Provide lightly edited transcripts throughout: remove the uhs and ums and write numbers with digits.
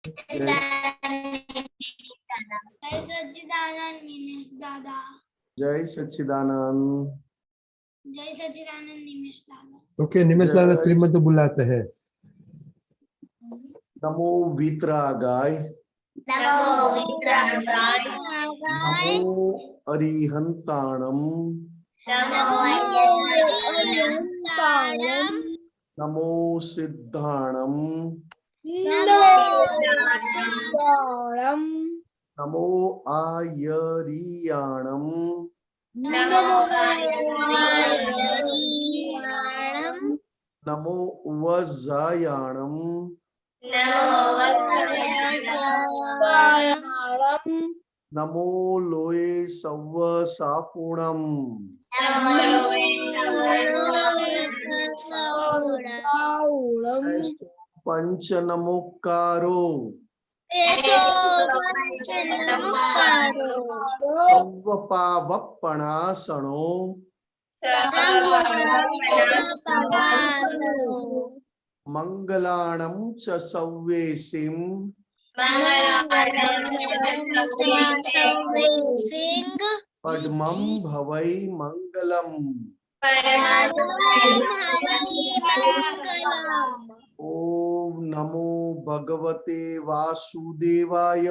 सच्चिदानंद निमेश दादा। जय सच्चिदानंद। जय सच्चिदानंद निमेश दादा। ओके निमेश दादा त्रिमंत बुलाते हैं। नमो वीतरागाय। नमो वीतरागाय। नमो अरिहंताणम। नमो अरिहंताणम। नमो सिद्धाणम। नमो सिद्धाणम। नमो आयरियाणम। नमो आयरियाणम। नमो वज्रायाणम। नमो वज्रायाणम। नमो लोये सव्व सापुणम। पंच नमोकारो पावपणासनो मंगलाणं च सव्वेसिं पद्मं भवै मंगलम्। ओम नमो भगवते वासुदेवाय।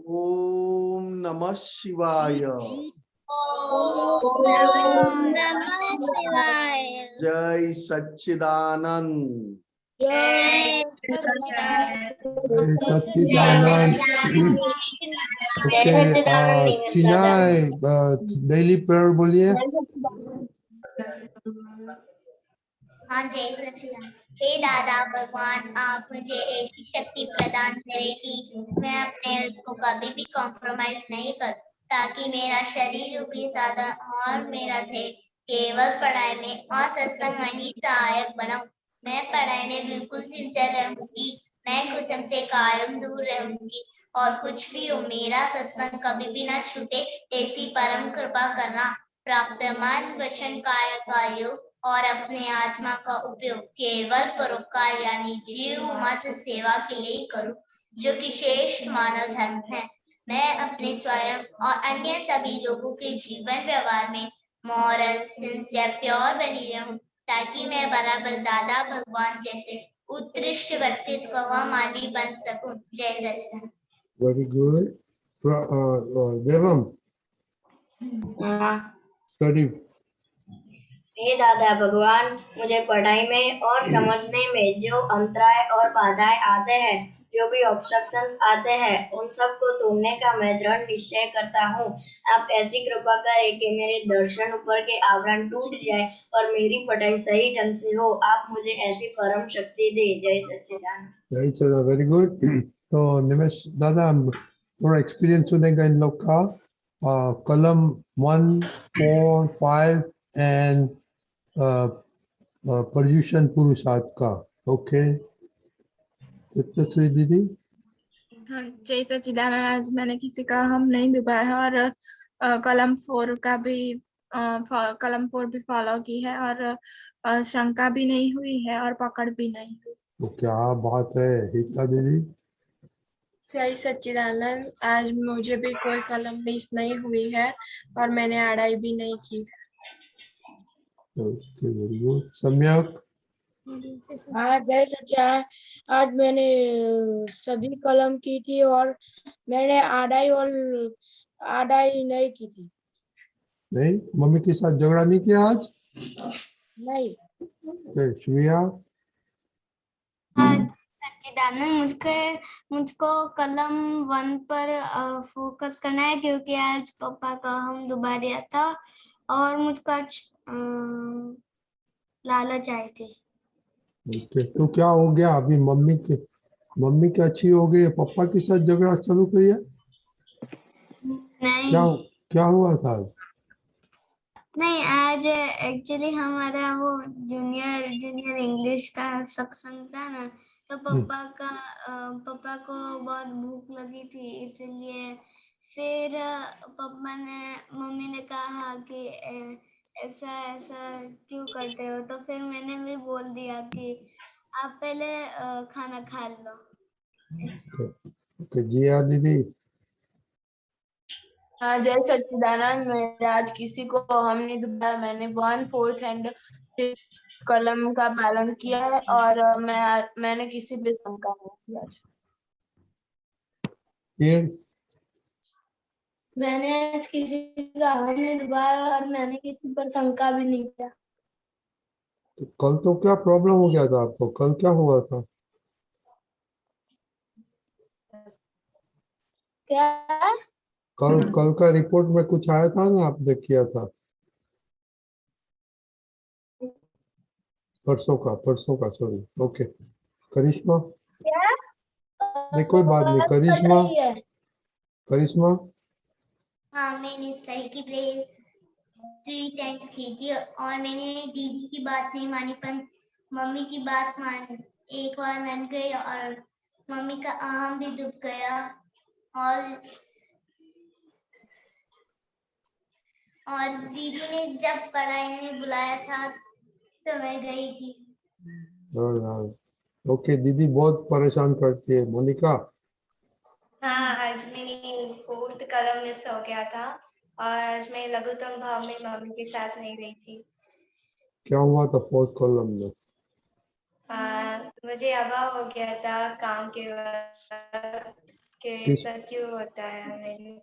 ओम नमः शिवाय। जय सच्चिदानंद। सच्चिदानंद। ओके चिनाई डेली प्रेयर बोलिए। हाँ जय सच्चिदानंद। हे दादा भगवान, आप मुझे ऐसी शक्ति प्रदान करें कि मैं अपने हेल्थ को कभी भी कॉम्प्रोमाइज नहीं करूं, ताकि मेरा शरीर रूपी साधन और मेरा ध्येय केवल पढ़ाई में और सत्संग में ही सहायक बनाऊं। मैं पढ़ाई में बिल्कुल सिंसियर रहूंगी, मैं कुसुम से कायम दूर रहूंगी, और कुछ भी हो मेरा सत्संग कभी भी ना छूटे, ऐसी परम कृपा करना। प्राप्त मन वचन काया का योग और अपने आत्मा का उपयोग केवल परोपकार यानी जीव मत सेवा के लिए ही करूं, जो कि श्रेष्ठ मानव धर्म है। मैं अपने स्वयं और अन्य सभी लोगों के जीवन व्यवहार में मॉरल सिंसियर प्योर बनी रहूं, ताकि मैं बराबर दादा भगवान जैसे उत्कृष्ट व्यक्तित्व व मानवी बन सकूं। जय सच्चिदानंद। Very good. देवम स्टडी। हे दादा भगवान, मुझे पढ़ाई में और समझने में जो अंतराय और बाधाएं आते हैं, जो भी ऑब्स्ट्रक्शंस आते हैं, उन सब को तोड़ने का मैं दृढ़ निश्चय करता हूँ। आप ऐसी कृपा करें कि मेरे दर्शन ऊपर के आवरण टूट जाए और मेरी पढ़ाई सही ढंग से हो। आप मुझे ऐसी परम शक्ति दे। जय सच्चिदानंद। जय चलो वेरी गुड। तो निमेश दादा थोड़ा एक्सपीरियंस सुनेगा इन लोग का। कलम 1, 4, 5 एंड पर्यूषण पुरुषार्थ का। ओके श्री दीदी। हाँ जय सच्चिदानंद। आज मैंने किसी का हम नहीं डुबाया है और कलम 4 का भी कलम 4 भी फॉलो की है और शंका भी नहीं हुई है और पकड़ भी नहीं हुई। तो क्या बात है हिता दीदी। जय सच्चिदानंद। आज मुझे भी कोई कलम मिस नहीं हुई है और मैंने अड़ाई भी नहीं की। Okay very good. सम्यक। हाँ जय सच्चिदानंद। आज मैंने सभी कलम की थी और मैंने आड़ाई नहीं की थी। नहीं मम्मी के साथ झगड़ा नहीं किया आज। नहीं। श्रिया। सच्चिदानंद, मुझको कलम 1 पर फोकस करना है, क्योंकि आज पापा का हम दुबा दिया था और मुझको आज लालच आए थे। ओके तो क्या हो गया अभी मम्मी की अच्छी हो गई, पापा के साथ झगड़ा चालू करिए। नहीं क्या हुआ था? नहीं, आज एक्चुअली हमारा वो जूनियर इंग्लिश का सत्संग था ना, तो पापा को बहुत भूख लगी थी, इसलिए फिर मम्मी ने कहा कि ऐसा ऐसा क्यों करते हो? तो फिर मैंने भी बोल दिया कि आप पहले खाना खा लो। ओके जिया दीदी। हाँ जय सच्चिदानंद, मैंने आज किसी को हम नहीं दुबारा, मैंने 1, 4 एंड 5 कलम का पालन किया है और मैंने किसी पे शंका नहीं किया आज। फिर मैंने आज किसी का हम नहीं दुबारा और मैंने किसी पर शंका भी नहीं किया। कल तो क्या प्रॉब्लम हो गया था आपको? कल क्या हुआ था? क्या? कल का रिपोर्ट में कुछ आया था ना, आपने किया था परसों का सॉरी। ओके करिश्मा, क्या? नहीं कोई बात नहीं। आवाज कट करिश्मा, रही है। करिश्मा हाँ, मैंने सही की प्रेयर 3 टाइम्स की थी और मैंने दीदी की बात नहीं मानी पर मम्मी की बात मान एक बार मान गई और मम्मी का अहम भी दुख गया और दीदी ने जब पढ़ाई में बुलाया था तो मैं गई थी। ओके दीदी बहुत परेशान करती है। मोनिका, हाँ, आज मेरी 4th कलम मिस हो गया था और आज मैं लघुत्तम भाव में मम्मी के साथ नहीं गई थी। क्या हुआ था 4th कॉलम में? मुझे हवा हो गया था काम के वक्त कि किस ऐसा क्यों होता है मैंने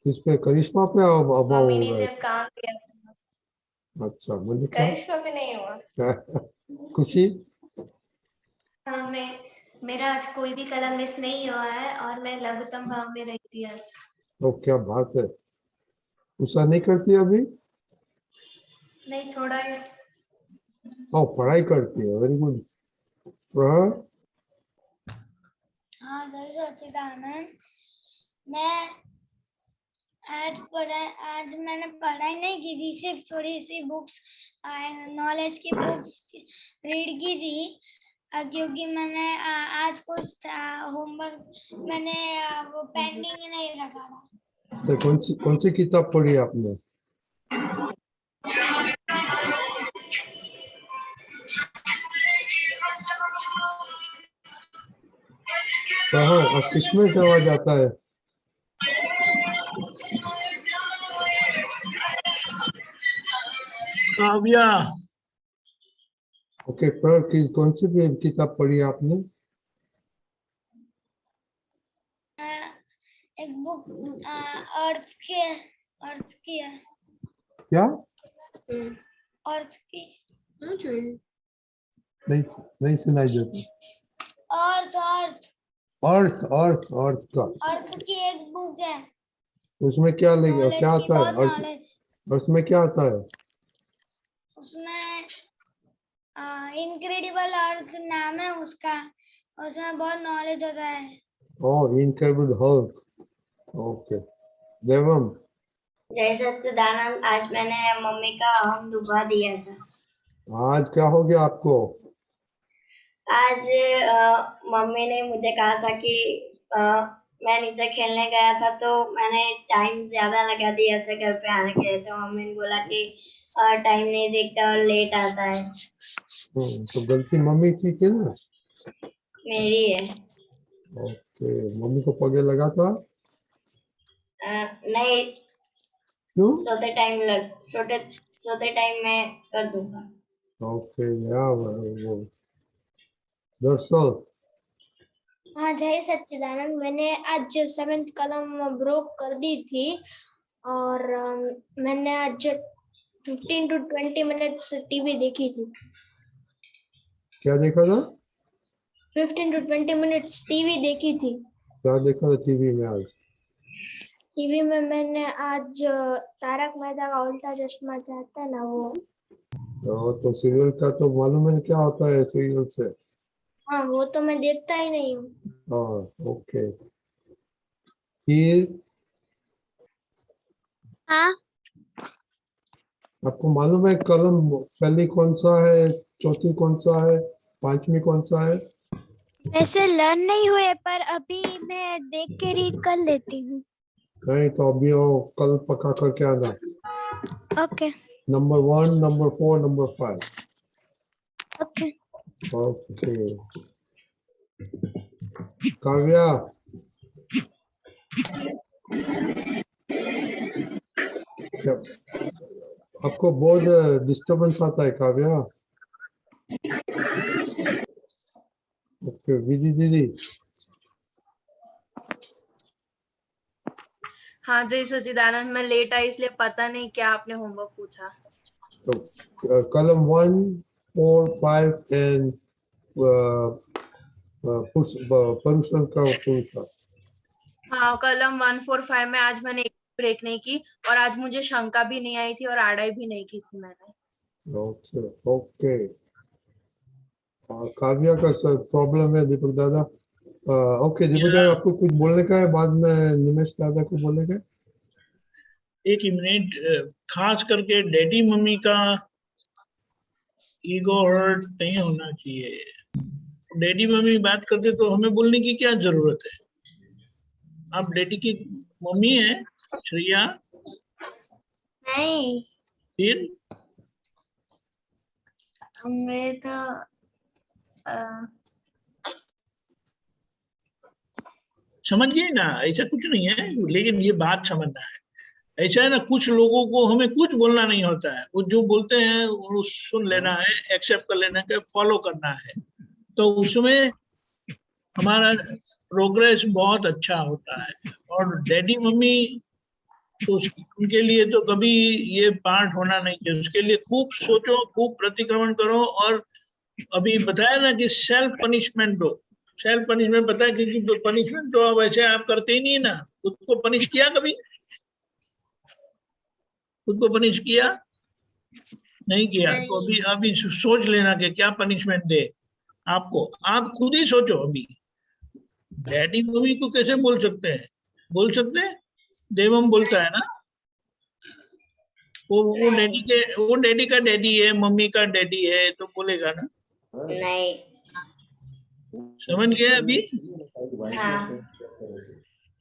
किस पे? करिश्मा पे अभाव मम्मी हो ने गए? जब काम किया था। अच्छा मोनिका। करिश्मा पे नहीं हुआ। खुशी, हाँ, मेरा आज कोई भी कलम मिस नहीं हुआ है और मैं लघुत्तम भाव में रही थी आज। तो क्या बात है। गुस्सा नहीं करती अभी? नहीं, थोड़ा ही। पढ़ाई करती है, वेरी गुड। प्रहर, हाँ जय सच्चिदानंद, मैं आज मैंने पढ़ाई नहीं की थी, सिर्फ थोड़ी सी बुक्स नॉलेज की बुक्स रीड की थी क्योंकि मैंने आज कुछ होमवर्क मैंने वो पेंडिंग नहीं रखा था। तो कौन सी किताब पढ़ी आपने? प्रहर, अब किसमें से आवाज आता है? काव्या, ओके प्रहर, कौन सी किताब पढ़ी आपने? एक बुक अर्थ की है। क्या? अर्थ की नहीं सुनाई देता। अर्थ अर्थ अर्थ का अर्थ की एक बुक है। उसमें क्या क्या नॉलेज की आता है? बहुत अर्थ नॉलेज उसमें क्या आता है? उसमें इनक्रेडिबल अर्थ नाम है उसका, उसमें बहुत नॉलेज होता है। ओह इनक्रेडिबल हल्क। ओके देवम, जय सच्चिदानंद, आज मैंने मम्मी का अहम डुबा दिया था। आज क्या हो गया आपको? आज मम्मी ने मुझे कहा था कि मैं नीचे खेलने गया था तो मैंने टाइम ज्यादा लगा दिया था घर पे आने के लिए, तो मम्मी ने बोला कि टाइम नहीं देखता और लेट आता है। तो गलती मम्मी की थी ना? मेरी है। ओके मम्मी को पगे लगा था? नहीं, क्यों? सोते टाइम मैं कर दूंगा। ओके यार वो दरअसल हाँ जय सच्चिदानंद, मैंने आज 7th कलम ब्रोक कर दी थी और मैंने आज 15 to 20 मिनट्स टीवी देखी थी। क्या देखा था? 15 to 20 मिनट्स टीवी देखी थी। क्या देखा था टीवी में आज? टीवी में मैंने आज तारक मेहता का उल्टा चश्मा चाहता है ना वो। तो सीरियल का तो मालूम है क्या होता है सीरियल से? हाँ वो तो मैं देखता ही नहीं हूँ। हाँ ओके। फिर हाँ आपको मालूम है कलम पहली कौन सा है, चौथी कौन सा है, पांचवी कौन सा है? वैसे लर्न नहीं हुए पर अभी मैं देख के रीड कर लेती हूँ। नहीं तो अभी वो कल पक्का करके आना। Okay number 1, number 4, number 5. Okay. Okay. Kavya. क्या आपको बहुत डिस्टर्बेंस आता है काव्या? ओके विधि दीदी। हाँ जय सच्चिदानंद, मैं लेट आई इसलिए पता नहीं क्या आपने होमवर्क पूछा। तो कॉलम 1, 4, 5 एंड परुषण का पुरुषा। हाँ कॉलम 1, 4, 5 में आज मैंने एक ब्रेक नहीं की और आज मुझे शंका भी नहीं आई थी और आड़ाई भी नहीं की थी मैंने। Okay okay. काव्या का प्रॉब्लम है दीपक दादा। ओके दीपक दादा आपको कुछ बोलने का है, बाद में निमेश दादा को बोलने का है। एक मिनट, खास करके डैडी मम्मी का ईगो हर्ट नहीं होना चाहिए। डैडी मम्मी बात करते तो हमें बोलने की क्या जरूरत है? आप डैडी की मम्मी है श्रेया? नहीं, फिर मैं तो समझ गए ना, ऐसा कुछ नहीं है, लेकिन ये बात समझना है। ऐसा है ना, कुछ लोगों को हमें कुछ बोलना नहीं होता है, वो जो बोलते हैं वो सुन लेना है, एक्सेप्ट कर लेना है, फॉलो करना है, तो उसमें हमारा प्रोग्रेस बहुत अच्छा होता है। और डैडी मम्मी तो उनके लिए तो कभी ये पार्ट होना नहीं चाहिए। उसके लिए खूब सोचो, खूब प्रतिक्रमण करो। और अभी बताया ना कि सेल्फ पनिशमेंट दो। सेल्फ पनिशमेंट पता है, क्योंकि पनिशमेंट तो वैसे आप करते ही नहीं ना। खुद को पनिश किया कभी? खुद को पनिश किया नहीं किया? तो अभी सोच लेना कि क्या पनिशमेंट दे आपको। आप खुद ही सोचो। अभी डैडी मम्मी को कैसे बोल सकते हैं? बोल सकते हैं? देवम बोलता है ना, वो डैडी का डैडी है, मम्मी का डैडी है, तो बोलेगा ना। नहीं। समझ गए अभी? हाँ।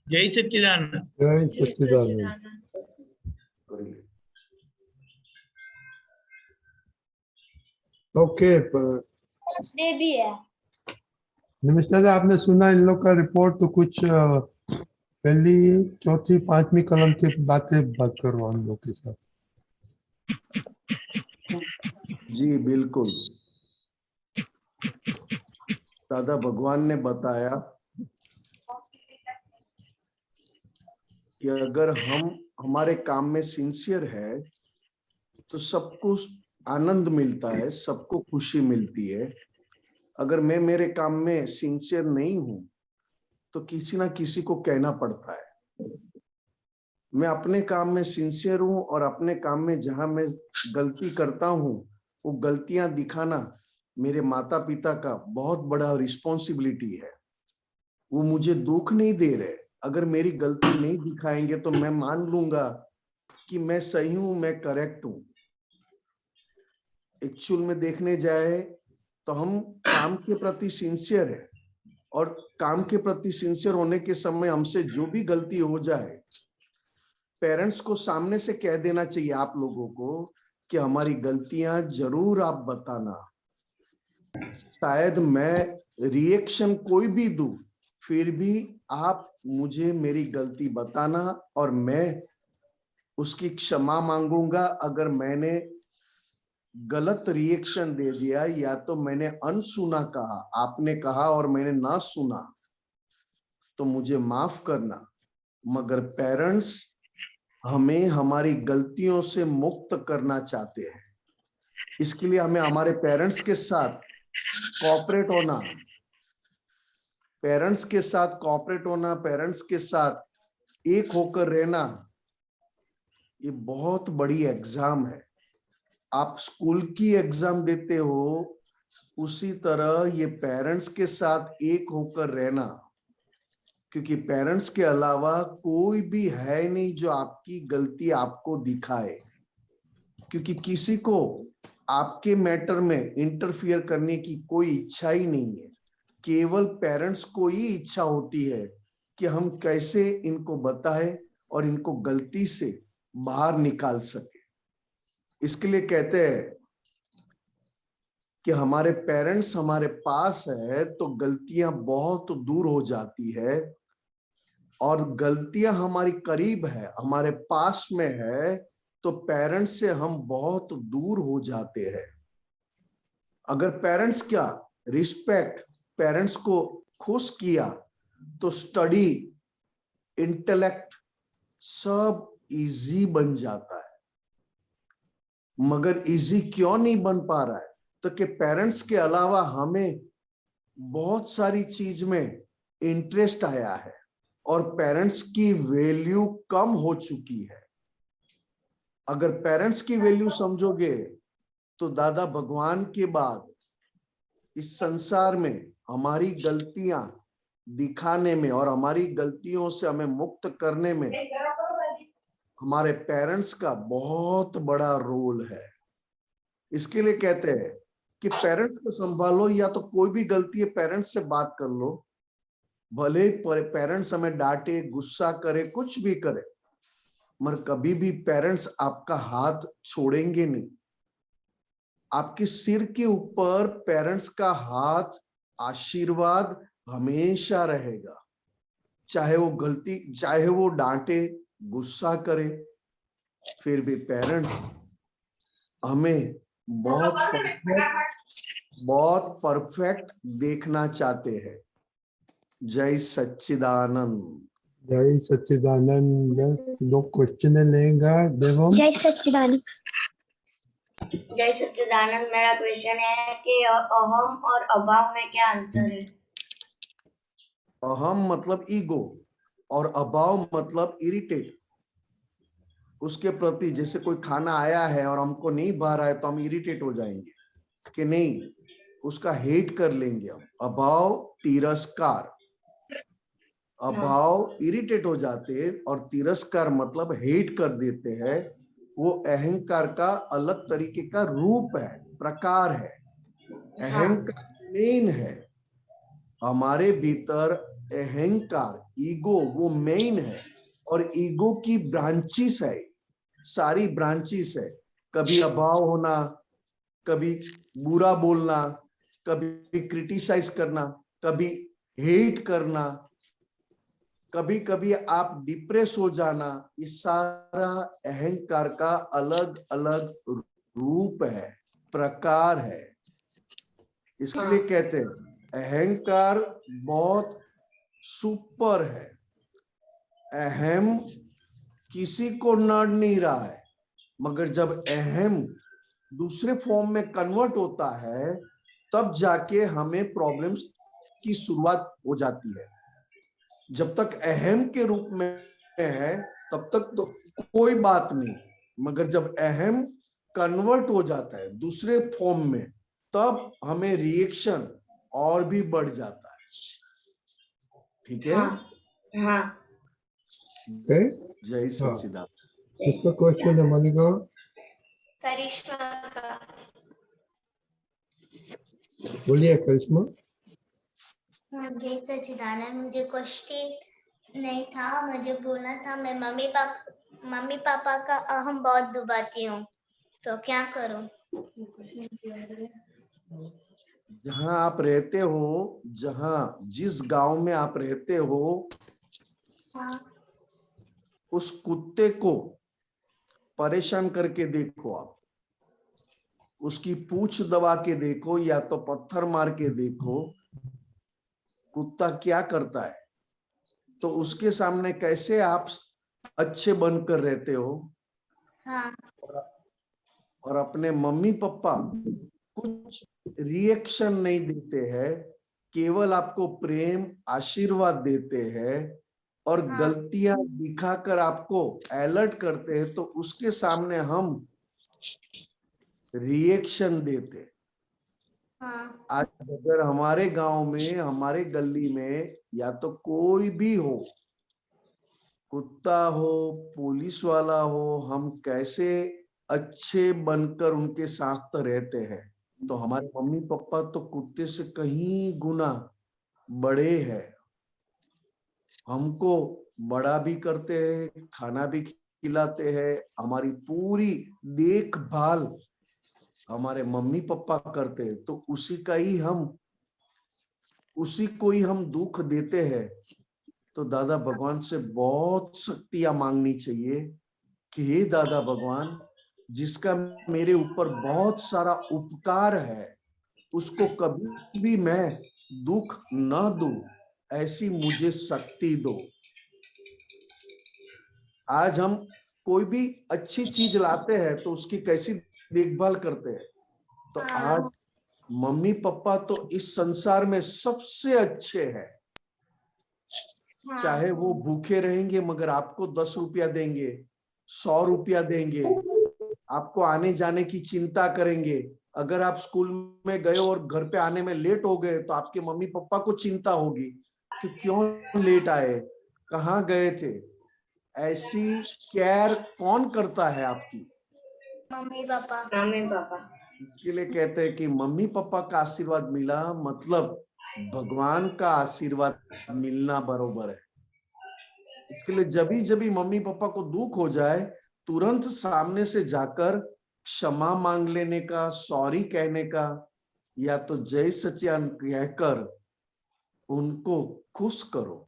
जय सच्चिदानंद। जय सच्चिदानंद। ओके डे भी है। निमेश दादा आपने सुना इन लोग का रिपोर्ट, तो कुछ पहली, चौथी, पांचवी कलम की बात करो हम लोग के साथ। जी बिल्कुल। दादा भगवान ने बताया कि अगर हम हमारे काम में सिंसियर है तो सबको आनंद मिलता है, सबको खुशी मिलती है। अगर मैं मेरे काम में सिंसियर नहीं हूं तो किसी ना किसी को कहना पड़ता है। मैं अपने काम में सिंसियर हूं और अपने काम में जहां मैं गलती करता हूं वो गलतियां दिखाना मेरे माता पिता का बहुत बड़ा रिस्पॉन्सिबिलिटी है। वो मुझे दुख नहीं दे रहे। अगर मेरी गलती नहीं दिखाएंगे तो मैं मान लूंगा कि मैं सही हूं, मैं करेक्ट हूं। एक्चुअल में देखने जाए तो हम काम के प्रति सिंसियर है और काम के प्रति सिंसियर होने के समय हमसे जो भी गलती हो जाए, पेरेंट्स को सामने से कह देना चाहिए आप लोगों को कि हमारी गलतियां जरूर आप बताना। शायद मैं रिएक्शन कोई भी दूं, फिर भी आप मुझे मेरी गलती बताना और मैं उसकी क्षमा मांगूंगा। अगर मैंने गलत रिएक्शन दे दिया या तो मैंने अनसुना कहा, आपने कहा और मैंने ना सुना, तो मुझे माफ करना। मगर पेरेंट्स हमें हमारी गलतियों से मुक्त करना चाहते हैं। इसके लिए हमें हमारे पेरेंट्स के साथ कोऑपरेट होना, पेरेंट्स के साथ कोऑपरेट होना, पेरेंट्स के साथ एक होकर रहना, ये बहुत बड़ी एग्जाम है। आप स्कूल की एग्जाम देते हो, उसी तरह ये पेरेंट्स के साथ एक होकर रहना, क्योंकि पेरेंट्स के अलावा कोई भी है नहीं जो आपकी गलती आपको दिखाए। क्योंकि किसी को आपके मैटर में इंटरफियर करने की कोई इच्छा ही नहीं है। केवल पेरेंट्स को ही इच्छा होती है कि हम कैसे इनको बताएं और इनको गलती से बाहर निकाल सके। इसके लिए कहते हैं कि हमारे पेरेंट्स हमारे पास है तो गलतियां बहुत दूर हो जाती है, और गलतियां हमारी करीब है, हमारे पास में है, तो पेरेंट्स से हम बहुत दूर हो जाते हैं। अगर पेरेंट्स क्या रिस्पेक्ट, पेरेंट्स को खुश किया, तो स्टडी, इंटेलेक्ट सब इजी बन जाता है। मगर इजी क्यों नहीं बन पा रहा है? तो कि पेरेंट्स के अलावा हमें बहुत सारी चीज में इंटरेस्ट आया है और पेरेंट्स की वैल्यू कम हो चुकी है। अगर पेरेंट्स की वैल्यू समझोगे तो दादा भगवान के बाद इस संसार में हमारी गलतियां दिखाने में और हमारी गलतियों से हमें मुक्त करने में हमारे पेरेंट्स का बहुत बड़ा रोल है। इसके लिए कहते हैं कि पेरेंट्स को संभालो, या तो कोई भी गलती है पेरेंट्स से बात कर लो, भले पेरेंट्स हमें डांटे, गुस्सा करे, कुछ भी करे, मगर कभी भी पेरेंट्स आपका हाथ छोड़ेंगे नहीं। आपके सिर के ऊपर पेरेंट्स का हाथ, आशीर्वाद हमेशा रहेगा। चाहे वो गलती, चाहे वो डांटे, गुस्सा करे, फिर भी पेरेंट्स हमें बहुत परफेक्ट देखना चाहते हैं। जय सच्चिदानंद। जय सच्चिदानंद। दो क्वेश्चन लेगा देवम। जय सच्चिदानंद। जय सच्चिदानंद, मेरा क्वेश्चन है कि अहम और अभाव में क्या अंतर है? अहम मतलब ईगो और अभाव मतलब इरिटेट। उसके प्रति, जैसे कोई खाना आया है और हमको नहीं भा रहा है तो हम इरिटेट हो जाएंगे कि नहीं, उसका हेट कर लेंगे हम। अभाव तिरस्कार, अभाव इरिटेट हो जाते हैं और तिरस्कार मतलब हेट कर देते हैं। वो अहंकार का अलग तरीके का रूप है, प्रकार है। अहंकार मेन है हमारे भीतर, अहंकार ईगो वो मेन है, और ईगो की ब्रांचेस है, सारी ब्रांचेस है। कभी अभाव होना, कभी बुरा बोलना, कभी क्रिटिसाइज करना, कभी हेट करना, कभी कभी आप डिप्रेस हो जाना, ये सारा अहंकार का अलग अलग रूप है, प्रकार है। इसके लिए कहते हैं अहंकार बहुत सुपर है। अहम किसी को नड़ नहीं रहा है, मगर जब अहम दूसरे फॉर्म में कन्वर्ट होता है तब जाके हमें प्रॉब्लम्स की शुरुआत हो जाती है। जब तक अहम के रूप में है तब तक तो कोई बात नहीं, मगर जब अहम कन्वर्ट हो जाता है दूसरे फॉर्म में तब हमें रिएक्शन और भी बढ़ जाता है। ठीक है? हाँ। Okay. जय सच्चिदानंद। इसका क्वेश्चन है मलिका। करिश्मा का। बोलिए करिश्मा। हाँ, जय सच्चिदानंद। मुझे क्वेश्चन नहीं था, मुझे बोलना था मैं मम्मी पापा का अहम बहुत दबाती हूँ, तो क्या करूँ? जहां आप रहते हो, जिस गांव में आप रहते हो, हाँ। उस कुत्ते को परेशान करके देखो आप, उसकी पूंछ दबा के देखो या तो पत्थर मार के देखो, कुत्ता क्या करता है। तो उसके सामने कैसे आप अच्छे बनकर रहते हो। हाँ। और अपने मम्मी पापा कुछ रिएक्शन नहीं देते हैं, केवल आपको प्रेम आशीर्वाद देते हैं और गलतियां दिखाकर आपको अलर्ट करते हैं, तो उसके सामने हम रिएक्शन देते। आज अगर हमारे गांव में, हमारे गली में या तो कोई भी हो, कुत्ता हो, पुलिस वाला हो, हम कैसे अच्छे बनकर उनके साथ रहते हैं। तो हमारे मम्मी पापा तो कुत्ते से कहीं गुना बड़े हैं, हमको बड़ा भी करते हैं, खाना भी खिलाते हैं, हमारी पूरी देखभाल हमारे मम्मी पापा करते हैं, तो उसी को ही हम दुख देते हैं। तो दादा भगवान से बहुत शक्तियां मांगनी चाहिए कि हे दादा भगवान, जिसका मेरे ऊपर बहुत सारा उपकार है, उसको कभी भी मैं दुख न दूं, ऐसी मुझे शक्ति दो। आज हम कोई भी अच्छी चीज लाते हैं तो उसकी कैसी देखभाल करते हैं। तो आज मम्मी पापा तो इस संसार में सबसे अच्छे हैं। चाहे वो भूखे रहेंगे मगर आपको 10 रुपया देंगे, 100 रुपया देंगे, आपको आने जाने की चिंता करेंगे। अगर आप स्कूल में गए और घर पे आने में लेट हो गए तो आपके मम्मी पापा को चिंता होगी कि क्यों लेट आए, कहाँ गए थे। ऐसी केयर कौन करता है आपकी? Mummy papa. Mummy papa. इसके लिए कहते हैं कि मम्मी पापा का आशीर्वाद मिला मतलब भगवान का आशीर्वाद मिलना बरोबर है। इसके लिए जब भी मम्मी पापा को दुख हो जाए, तुरंत सामने से जाकर क्षमा मांग लेने का, सॉरी कहने का, या तो जय सचिदानंद कहकर उनको खुश करो।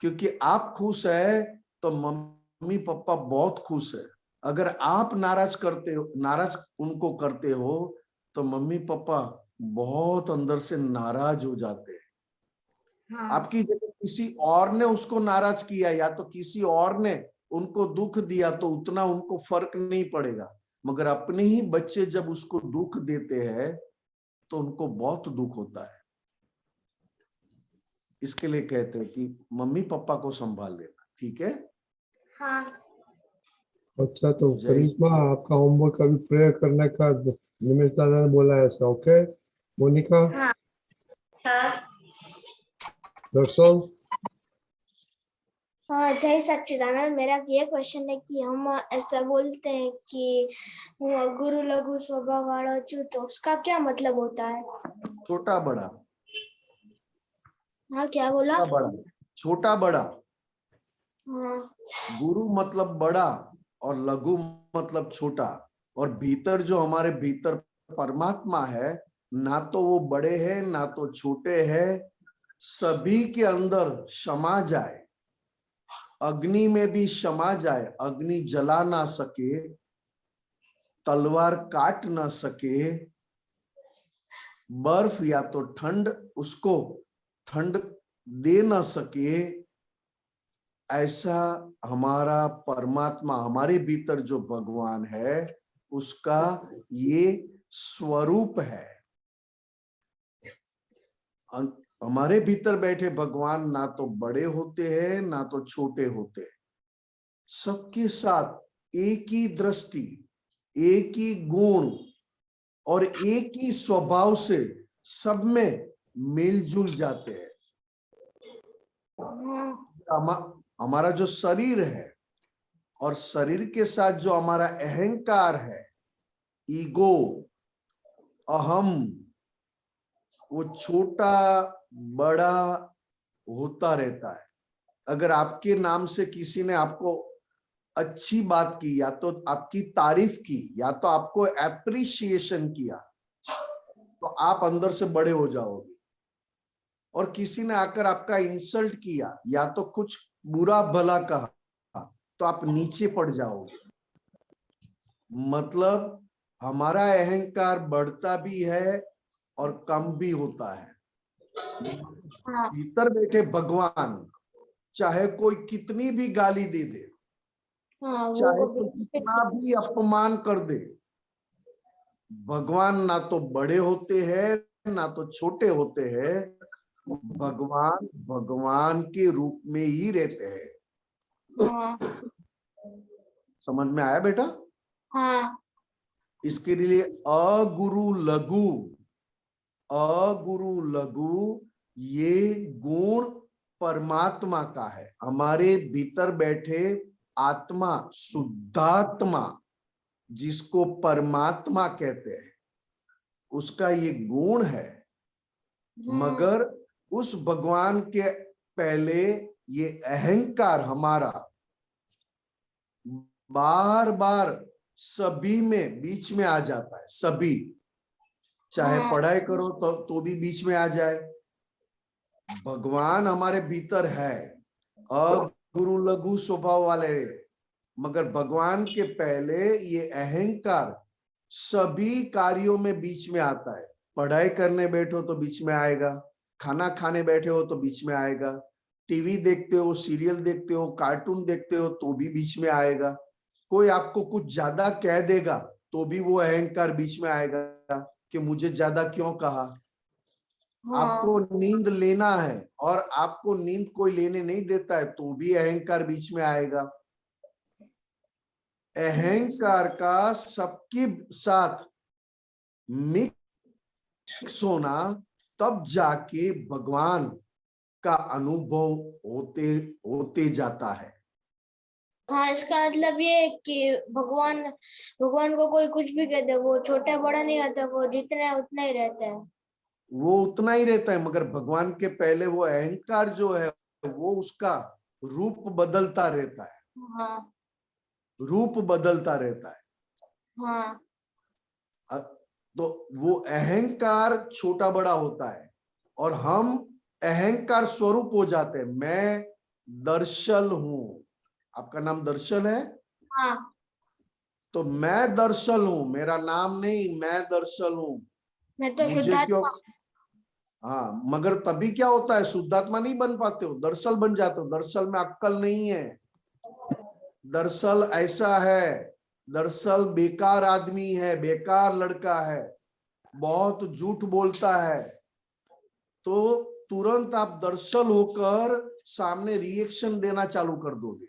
क्योंकि आप खुश है तो मम्मी पापा बहुत खुश है। अगर आप नाराज उनको करते हो तो मम्मी पापा बहुत अंदर से नाराज हो जाते हैं। आपकी जगह किसी और ने उसको नाराज किया या तो किसी और ने उनको दुख दिया तो उतना उनको फर्क नहीं पड़ेगा, मगर अपने ही बच्चे जब उसको दुख देते हैं तो उनको बहुत दुख होता है। इसके लिए कहते हैं कि मम्मी पापा को संभाल लेना, ठीक है? हाँ। अच्छा, तो करिश्मा आपका होमवर्क अभी प्रेयर करने का निमेश दादा ने बोला है ऐसा, ओके? मोनिका, हाँ। दर्शन, जय सच्चिदानंद। मेरा ये क्वेश्चन है कि हम ऐसा बोलते हैं कि गुरु लघु स्वभाव वाला छू, तो उसका क्या मतलब होता है? छोटा बड़ा। हाँ, क्या बोला? छोटा बड़ा। हाँ। गुरु मतलब बड़ा और लघु मतलब छोटा। और भीतर जो हमारे भीतर परमात्मा है, ना तो वो बड़े हैं ना तो छोटे हैं, सभी के अंदर समा जाए। अग्नि में भी समा जाए, अग्नि जला ना सके, तलवार काट ना सके, बर्फ या तो ठंड उसको ठंड दे ना सके, ऐसा हमारा परमात्मा, हमारे भीतर जो भगवान है उसका ये स्वरूप है। हमारे भीतर बैठे भगवान ना तो बड़े होते हैं ना तो छोटे होते हैं, सबके साथ एक ही दृष्टि, एक ही गुण और एक ही स्वभाव से सब में मिलजुल जाते हैं। हमारा जो शरीर है और शरीर के साथ जो हमारा अहंकार है, ईगो, अहम, वो छोटा बड़ा होता रहता है। अगर आपके नाम से किसी ने आपको अच्छी बात की, या तो आपकी तारीफ की, या तो आपको एप्रिसिएशन किया, तो आप अंदर से बड़े हो जाओगे। और किसी ने आकर आपका इंसल्ट किया या तो कुछ बुरा भला कहा तो आप नीचे पड़ जाओगे। मतलब हमारा अहंकार बढ़ता भी है और कम भी होता है। भीतर बैठे भगवान चाहे कोई कितनी भी गाली दे दे, चाहे कोई कितना भी अपमान कर दे, भगवान ना तो बड़े होते हैं ना तो छोटे होते हैं, भगवान भगवान के रूप में ही रहते हैं। समझ में आया बेटा? हाँ। इसके लिए अगुरु लघु, अगुरु लघु ये गुण परमात्मा का है। हमारे भीतर बैठे आत्मा, शुद्धात्मा, जिसको परमात्मा कहते हैं, उसका ये गुण है। मगर उस भगवान के पहले ये अहंकार हमारा बार बार सभी में बीच में आ जाता है, सभी, चाहे हाँ। पढ़ाई करो तो भी बीच में आ जाए। भगवान हमारे भीतर है, अगुरु लघु स्वभाव वाले, मगर भगवान के पहले ये अहंकार सभी कार्यों में बीच में आता है। पढ़ाई करने बैठो तो बीच में आएगा, खाना खाने बैठे हो तो बीच में आएगा, टीवी देखते हो, सीरियल देखते हो, कार्टून देखते हो तो भी बीच में आएगा। कोई आपको कुछ ज्यादा कह देगा तो भी वो अहंकार बीच में आएगा कि मुझे ज्यादा क्यों कहा। हाँ। आपको नींद लेना है और आपको नींद कोई लेने नहीं देता है तो भी अहंकार बीच में आएगा। अहंकार का सबके साथ मिक्स होना, तब जाके भगवान का अनुभव होते होते जाता है। हाँ, इसका मतलब ये है कि भगवान को कोई कुछ भी कहते, वो छोटा बड़ा नहीं होता, वो जितना है उतना ही रहता है। वो उतना ही रहता है, मगर भगवान के पहले वो अहंकार जो है वो उसका रूप बदलता रहता है, हाँ। रूप बदलता रहता है। हाँ। तो वो अहंकार छोटा बड़ा होता है और हम अहंकार स्वरूप हो जाते हैं। मैं दर्शल हूं, आपका नाम दर्शल है? हाँ। तो मैं दर्शल हूं, मेरा नाम नहीं, मैं दर्शल हूं। मैं तो मुझे क्यों? हाँ, मगर तभी क्या होता है, शुद्धात्मा नहीं बन पाते हो, दर्शल बन जाते हो। दर्शल में अक्कल नहीं है। दरअसल ऐसा है, दरअसल बेकार आदमी है, बेकार लड़का है, बहुत झूठ बोलता है, तो तुरंत आप दरअसल होकर सामने रिएक्शन देना चालू कर दोगे।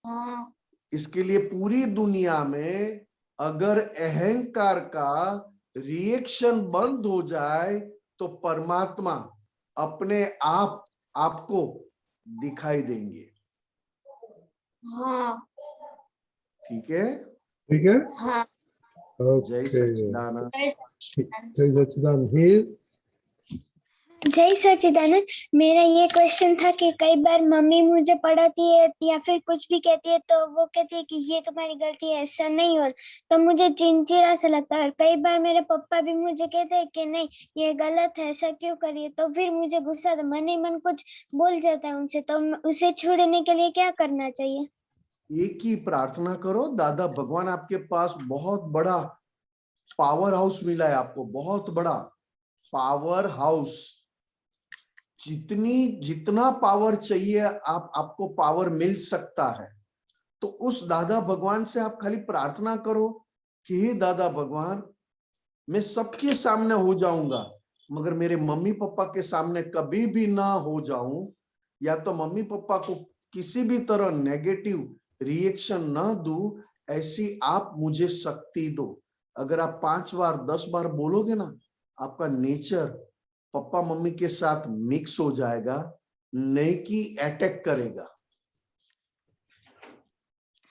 हाँ। इसके लिए पूरी दुनिया में अगर अहंकार का रिएक्शन बंद हो जाए तो परमात्मा अपने आप आपको दिखाई देंगे। हाँ। ठीक है? ठीक है। हाँ। जय ओके, सच्चिदानंद। जय सच्चिदानंद। हिर, जय सच्चिदानंद। मेरा ये क्वेश्चन था कि कई बार मम्मी मुझे पढ़ाती है या फिर कुछ भी कहती है तो वो कहती है कि ये तुम्हारी गलती है, ऐसा नहीं हो, तो मुझे चिड़चिड़ा सा लगता है। और कई बार मेरे पापा भी मुझे कहते हैं कि नहीं ये गलत है, ऐसा क्यों करिए, तो फिर मुझे गुस्सा मन ही मन कुछ बोल जाता है उनसे। तो उसे छोड़ने के लिए क्या करना चाहिए? एक ही प्रार्थना करो, दादा भगवान आपके पास बहुत बड़ा पावर हाउस मिला है, आपको बहुत बड़ा पावर हाउस, जितना पावर चाहिए आपको पावर मिल सकता है। तो उस दादा भगवान से आप खाली प्रार्थना करो कि हे दादा भगवान, मैं सबके सामने हो जाऊंगा मगर मेरे मम्मी पापा के सामने कभी भी ना हो जाऊं, या तो मम्मी पापा को किसी भी तरह नेगेटिव रिएक्शन ना दूं, ऐसी आप मुझे शक्ति दो। अगर आप 5 बार 10 बार बोलोगे ना, आपका नेचर पापा मम्मी के साथ मिक्स हो जाएगा, नहीं कि अटैक करेगा,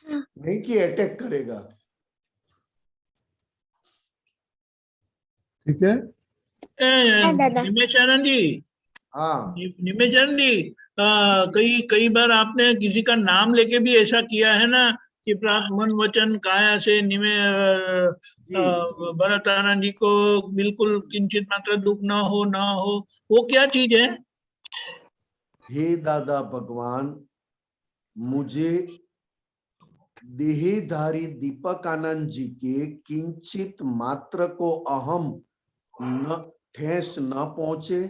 नहीं कि अटैक करेगा। ठीक है। निमेशानंद जी, हाँ, निमेशानंद जी, कई बार आपने किसी का नाम लेके भी ऐसा किया है ना कि प्राप्त मन वचन काया से निमे भरत आनंद जी को बिल्कुल किंचित मात्र दुख ना हो, वो क्या चीज है? हे दादा भगवान, मुझे देहधारी दीपक आनंद जी के किंचित मात्र को अहम न ठेस न पहुंचे,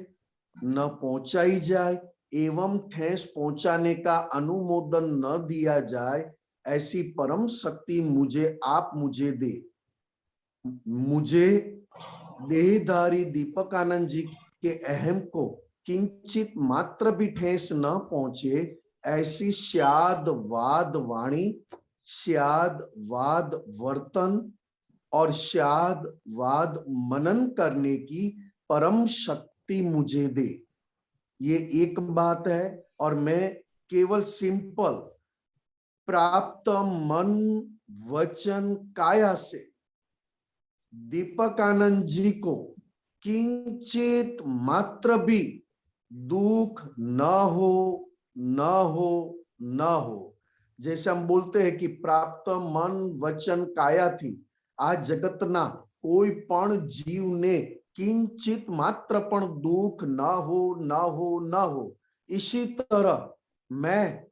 न पहुंचाई जाए, एवं ठेस पहुंचाने का अनुमोदन न दिया जाए, ऐसी परम शक्ति आप मुझे दे। मुझे देहधारी दीपक आनंद जी के अहम को किंचित मात्र भी ठेस न पहुंचे, ऐसी शाद वाद वाणी, शाद वाद वर्तन और शाद वाद मनन करने की परम शक्ति मुझे दे। ये एक बात है। और मैं केवल सिंपल प्राप्त मन वचन काया से दीपक आनंद जी को किंचित मात्र भी दुख न हो, न हो, न हो, जैसे हम बोलते हैं कि प्राप्त मन वचन काया थी, आज जगतना कोई पण जीव ने किंचित मात्र पण दुख ना हो ना हो ना हो। इसी तरह मैं,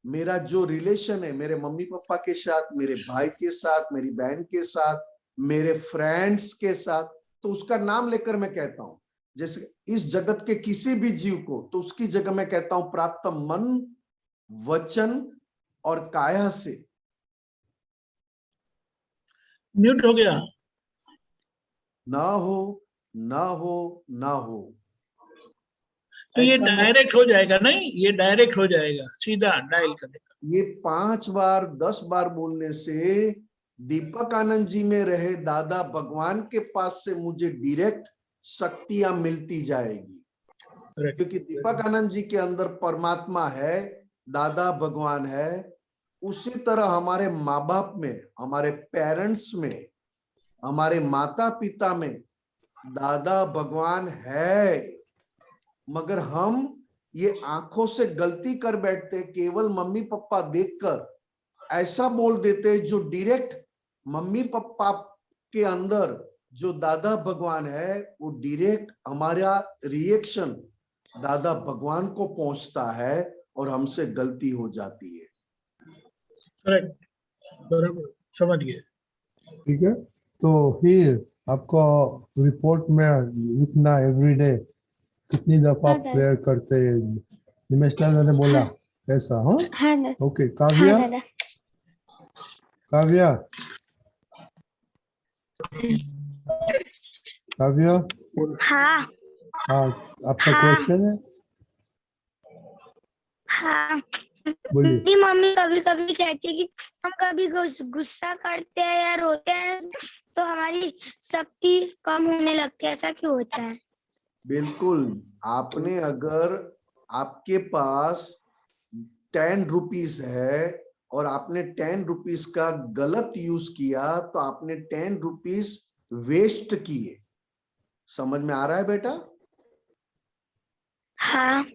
मेरा जो रिलेशन है मेरे मम्मी पापा के साथ, मेरे भाई के साथ, मेरी बहन के साथ, मेरे फ्रेंड्स के साथ, तो उसका नाम लेकर मैं कहता हूं, जैसे इस जगत के किसी भी जीव को, तो उसकी जगह मैं कहता हूं प्राप्त मन वचन और काया से। म्यूट हो गया। ना हो ना हो ना हो। तो ये ऐसा डायरेक्ट हो जाएगा नहीं, ये डायरेक्ट हो जाएगा, सीधा डायल करने का। ये 5 बार 10 बार बोलने से दीपक आनंद जी में रहे दादा भगवान के पास से मुझे डायरेक्ट शक्तियां मिलती जाएगी, क्योंकि दीपक आनंद जी के अंदर परमात्मा है, दादा भगवान है। उसी तरह हमारे माँ बाप में, हमारे पेरेंट्स में, हमारे माता पिता में दादा भगवान है, मगर हम ये आंखों से गलती कर बैठते, केवल मम्मी पापा देखकर ऐसा बोल देते जो डायरेक्ट मम्मी पापा के अंदर जो दादा भगवान है वो डायरेक्ट हमारा रिएक्शन दादा भगवान को पहुंचता है और हमसे गलती हो जाती है। करेक्ट, बराबर, समझ गए। ठीक है, तो फिर आपको रिपोर्ट में लिखना एवरीडे कितनी दफा हाँ, दादा। प्रेयर करते हैं, निमेश दादा ने बोला ऐसा। हाँ हाँ दादा। ओके, हाँ काव्या, दादा। काव्या, काव्या, हाँ हाँ आपका हाँ। क्वेश्चन है, हाँ, बोलिए। मेरी मम्मी कभी कभी कहती है कि हम कभी गुस्सा करते हैं या रोते हैं तो हमारी शक्ति कम होने लगती है, ऐसा क्यों होता है? बिल्कुल, आपने अगर आपके पास 10 रुपीस है और आपने 10 रुपीस का गलत यूज किया तो आपने 10 रुपीस वेस्ट किए। समझ में आ रहा है बेटा? हाँ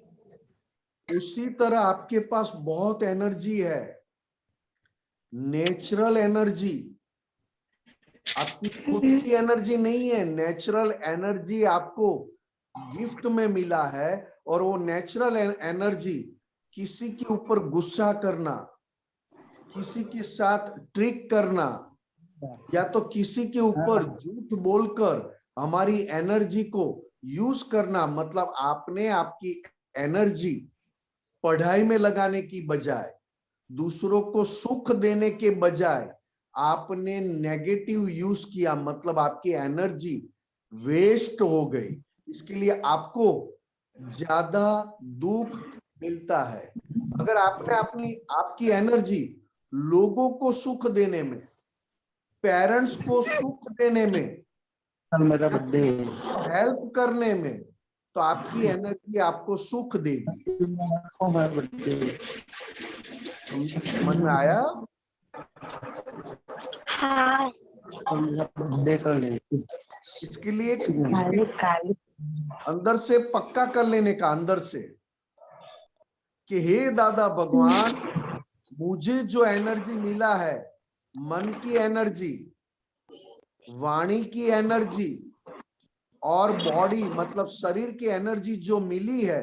उसी तरह आपके पास बहुत एनर्जी है, नेचुरल एनर्जी, आपकी खुद की एनर्जी नहीं है, नेचुरल एनर्जी आपको गिफ्ट में मिला है। और वो नेचुरल एनर्जी किसी के ऊपर गुस्सा करना, किसी के साथ ट्रिक करना, या तो किसी के ऊपर झूठ बोलकर हमारी एनर्जी को यूज करना, मतलब आपने आपकी एनर्जी पढ़ाई में लगाने की बजाय, दूसरों को सुख देने के बजाय आपने नेगेटिव यूज किया, मतलब आपकी एनर्जी वेस्ट हो गई। इसके लिए आपको ज्यादा दुख मिलता है। अगर आपने आपकी एनर्जी लोगों को सुख देने में, पेरेंट्स को सुख देने में, हेल्प करने में, तो आपकी एनर्जी आपको सुख देगी। समझ में आया? हाँ इसके लिए अंदर से पक्का कर लेने का, अंदर से कि हे दादा भगवान, मुझे जो एनर्जी मिला है, मन की एनर्जी, वाणी की एनर्जी और बॉडी मतलब शरीर की एनर्जी जो मिली है,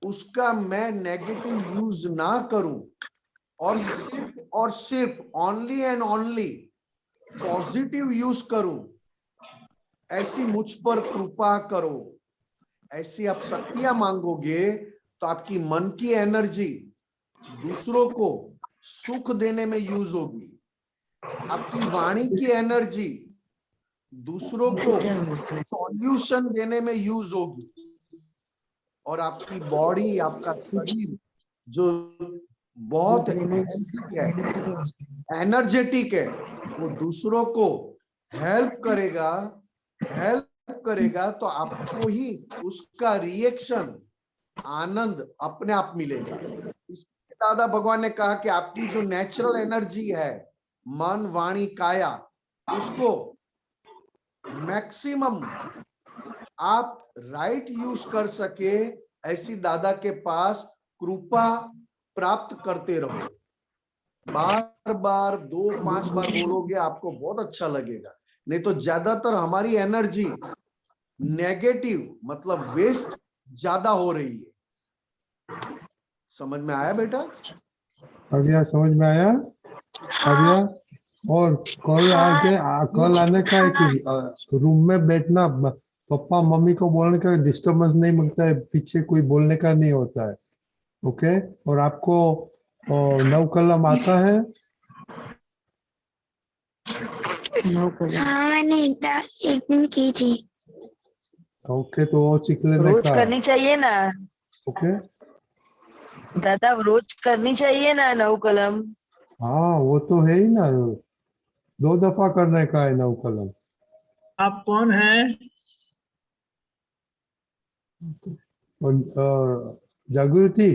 उसका मैं नेगेटिव यूज ना करूं और सिर्फ only and only positive use करूं। ऐसी मुझ पर कृपा करो। ऐसी आप शक्तियां मांगोगे तो आपकी मन की एनर्जी दूसरों को सुख देने में यूज होगी, आपकी वाणी की एनर्जी दूसरों को सॉल्यूशन देने में यूज होगी, और आपकी बॉडी, आपका शरीर जो बहुत हेल्दी है, एनर्जेटिक है, वो दूसरों को हेल्प करेगा तो आपको ही उसका रिएक्शन, आनंद अपने आप मिलेगा। इसलिए दादा भगवान ने कहा कि आपकी जो नेचुरल एनर्जी है, मन वाणी काया, उसको मैक्सिमम आप राइट यूज कर सके, ऐसी दादा के पास कृपा प्राप्त करते रहो। बार बार 2-5 बार बोलोगे आपको बहुत अच्छा लगेगा, नहीं तो ज्यादातर हमारी एनर्जी नेगेटिव मतलब वेस्ट ज्यादा हो रही है। समझ में आया बेटा? अभिया समझ में आया? अभिया और कल आके कल आने का है कि रूम में बैठना, पापा मम्मी को बोलने का डिस्टर्बेंस नहीं मिलता है, पीछे कोई बोलने का नहीं होता है। ओके, और आपको नव कलम आता है? हाँ मैंने एक दिन की थी। ओके, तो वो सीख लेने रोज का। करनी चाहिए ना ओके, दादा, रोज करनी चाहिए ना नव कलम। हाँ वो तो है ही ना, 2 दफा करने का है नव कलम। आप कौन है? और जागृति,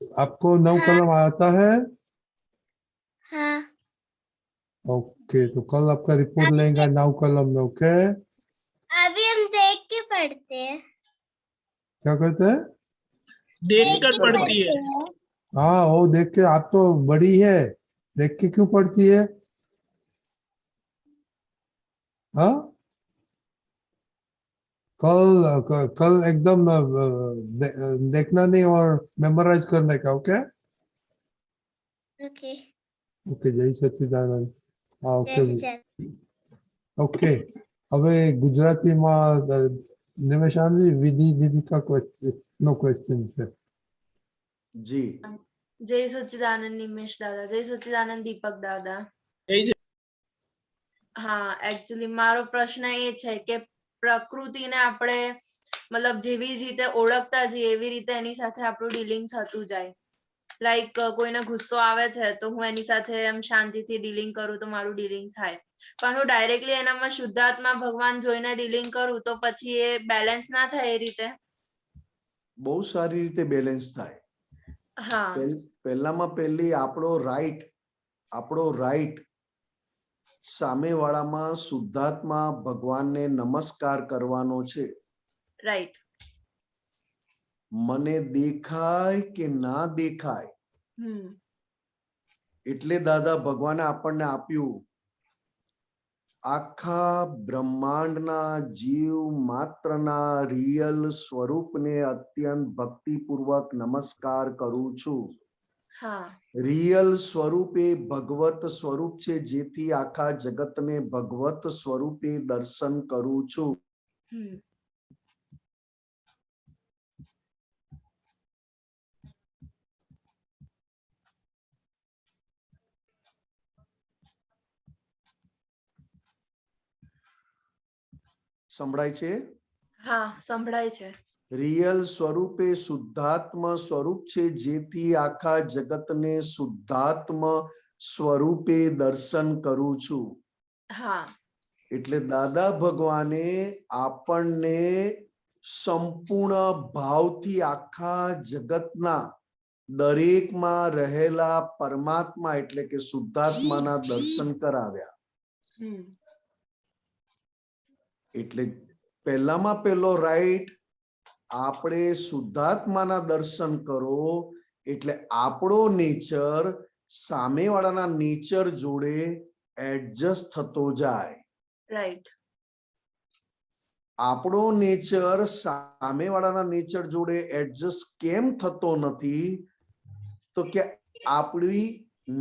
आपको नव हाँ। कलम आता है? हाँ। ओके, तो कल आपका रिपोर्ट अभी लेंगे नव कलम में। ओके, अभी हम देख के पढ़ते हैं। क्या करते हैं? देख देख कर के पढ़ती है। पढ़ते हैं। हाँ वो देख के, आप तो बड़ी है, देख के क्यों पढ़ती है? हाँ, कल एकदम देखना नहीं और मेमोराइज करने का। Okay okay. ओके, जय सच्चिदानंद। हाँ ओके जैसे चल। ओके, હવે ગુજરાતીમાં નિમેશાનજી વિધિ વિધિ का નો क्वेश्चन છે। जी जय सच्चिदानंद निमेश दादा, जय सच्चिदानंद दीपक दादा। હા, એકચ્યુઅલી મારો પ્રશ્ન એ છે કે પ્રકૃતિને આપણે મતલબ જેવી રીતે ઓળખતા છીએ એવી રીતે એની સાથે આપણું ડીલિંગ થતું જાય। લાઈક કોઈને ગુસ્સો આવે છે તો હું એની સાથે એમ શાંતિથી ડીલિંગ કરું તો મારું ડીલિંગ થાય, પણ હું ડાયરેક્ટલી એનામાં શુદ્ધાત્મા ભગવાન જોઈને ડીલિંગ કરું તો પછી એ બેલેન્સ ના થાય એ રીતે? બહુ સારી રીતે બેલેન્સ થાય। હા પહેલામાં પહેલી આપણો રાઈટ સામેવાળામાં શુદ્ધાત્મા ભગવાનને નમસ્કાર કરવાનો છે। રાઈટ। મને દેખાય કે ના દેખાય એટલે દાદા ભગવાને આપણને આપ્યું આખા બ્રહ્માંડના જીવ માત્રના રિયલ સ્વરૂપને અત્યંત ભક્તિપૂર્વક નમસ્કાર કરું છું। રિયલ સ્વરૂપ એ ભગવત સ્વરૂપ છે, જેથી આખા જગતને ભગવત સ્વરૂપે દર્શન કરું છું। સંભળાય છે? હા સંભળાય છે। રિયલ સ્વરૂપ એ શુદ્ધાત્મ સ્વરૂપ છે, જેથી આખા જગતને શુદ્ધાત્મ સ્વરૂપે દર્શન કરું છું। એટલે દાદા ભગવાને આપણને સંપૂર્ણ ભાવથી આખા જગતના દરેકમાં રહેલા પરમાત્મા એટલે કે શુદ્ધાત્માના દર્શન કરાવ્યા। એટલે પહેલામાં પહેલો રાઈટ, આપણે શુદ્ધાત્માના દર્શન કરો એટલે આપણો નેચર સામેવાળાના નેચર જોડે એડજસ્ટ થતો જાય। રાઈટ। આપણો નેચર સામેવાળાના નેચર જોડે એડજસ્ટ કેમ થતો નથી? તો કે આપણી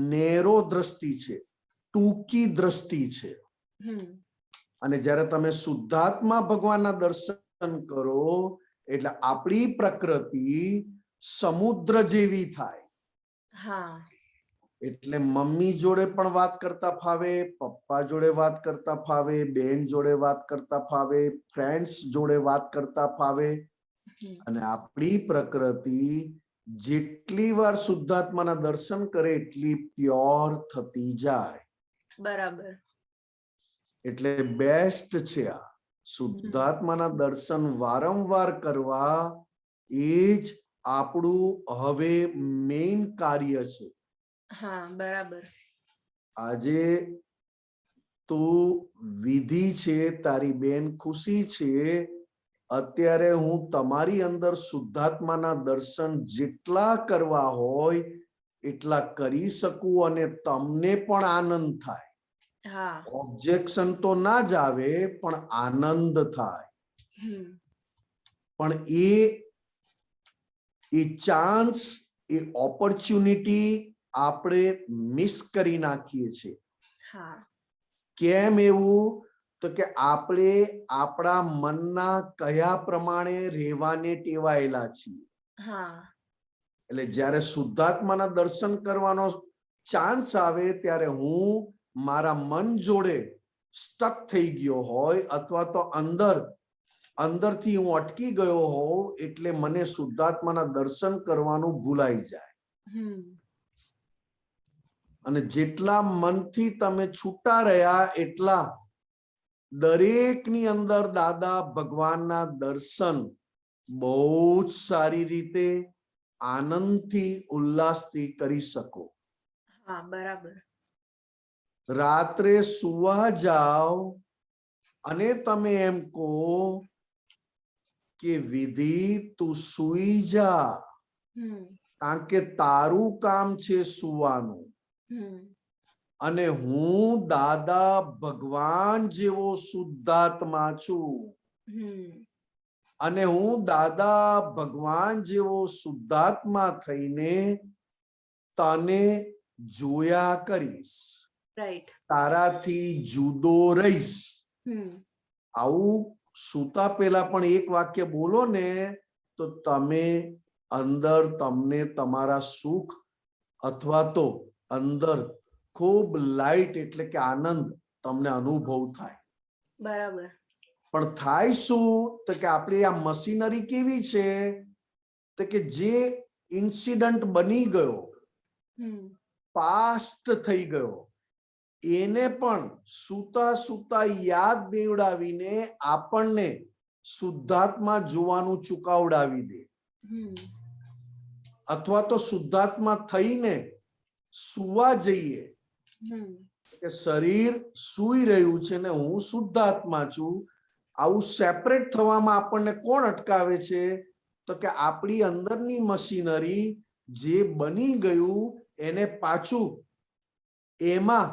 નેરો દ્રષ્ટિ છે, ટૂંકી દ્રષ્ટિ છે। અને જ્યારે તમે શુદ્ધાત્મા ભગવાનના દર્શન કરો એટલે આપણી પ્રકૃતિ સમુદ્ર જેવી થાય। એટલે મમ્મી જોડે પણ વાત કરતા ફાવે, પપ્પા જોડે વાત કરતા ફાવે, બેન જોડે વાત કરતા ફાવે, ફ્રેન્ડ્સ જોડે વાત કરતા ફાવે। અને આપણી પ્રકૃતિ જેટલી વાર શુદ્ધાત્માના દર્શન કરે એટલી પ્યોર થતી જાય। બરાબર। એટલે બેસ્ટ છે આ શુદ્ધાત્માના દર્શન વારંવાર કરવા, એ જ આપણું હવે મેઇન કાર્ય છે। હા બરાબર। આજે તો વિધિ છે, તારી બેન ખુશી છે, અત્યારે હું તમારી અંદર શુદ્ધાત્માના દર્શન જેટલા કરવા હોય એટલા કરી શકું અને તમને પણ આનંદ થાય. હા ઓબ્જેક્શન તો ના જ આવે પણ આનંદ થાય. પણ એ ચાન્સ, એ ઓપોર્ચ્યુનિટી આપણે મિસ કરી નાખીએ છીએ. હા કેમ એવું? તો કે આપણે આપણા મનના કયા પ્રમાણે રહેવાને ટેવાયેલા છીએ. હા એટલે જ્યારે શુદ્ધાત્માના દર્શન કરવાનો ચાન્સ આવે ત્યારે હું મારા મન જોડે સ્ટક થઈ ગયો હોય અથવા તો અંદરથી હું અટકી ગયો હોઉં એટલે મને શુદ્ધાત્માના દર્શન કરવાનું ભૂલાઈ જાય. અને જેટલા મનથી તમે છૂટા રહ્યા એટલા દરેકની અંદર દાદા ભગવાનના દર્શન બહુ જ સારી રીતે આનંદથી ઉલ્લાસથી કરી શકો. હા બરાબર. રાત્રે સુવા જાઓ અને તમે એમ કહો કે વિધિ તું સુઈ જા, કારણ કે તારું કામ છે સુવાનું અને હું દાદા ભગવાન જેવો શુદ્ધાત્મા છું અને હું દાદા ભગવાન જેવો શુદ્ધાત્મા થઈને તને જોયા કરીશ, તારાથી જુદો રહીશ. આવું સૂતા પહેલા પણ એક વાક્ય બોલો ને તો તમે અંદર તમને તમારા સુખ અથવા તો અંદર ખૂબ લાઈટ એટલે કે આનંદ તમને અનુભવ થાય. બરાબર. પણ થાય શું તો કે આપણી આ મશીનરી કેવી છે તો કે જે ઇન્સિડન્ટ બની ગયો, પાસ્ટ થઈ ગયો, એને પણ સૂતા સૂતા યાદ દેવડાવીને આપણને શુદ્ધાત્મા જોવાનું ચુકાવડાવી દે, અથવા તો શુદ્ધાત્મા થઈને સુવા જઈએ કે શરીર સૂઈ રહ્યું છે ને હું શુદ્ધાત્મા છું. આવું સેપરેટ થવામાં આપણને કોણ અટકાવે છે તો કે આપણી અંદરની મશીનરી જે બની ગયું એને પાછું એમાં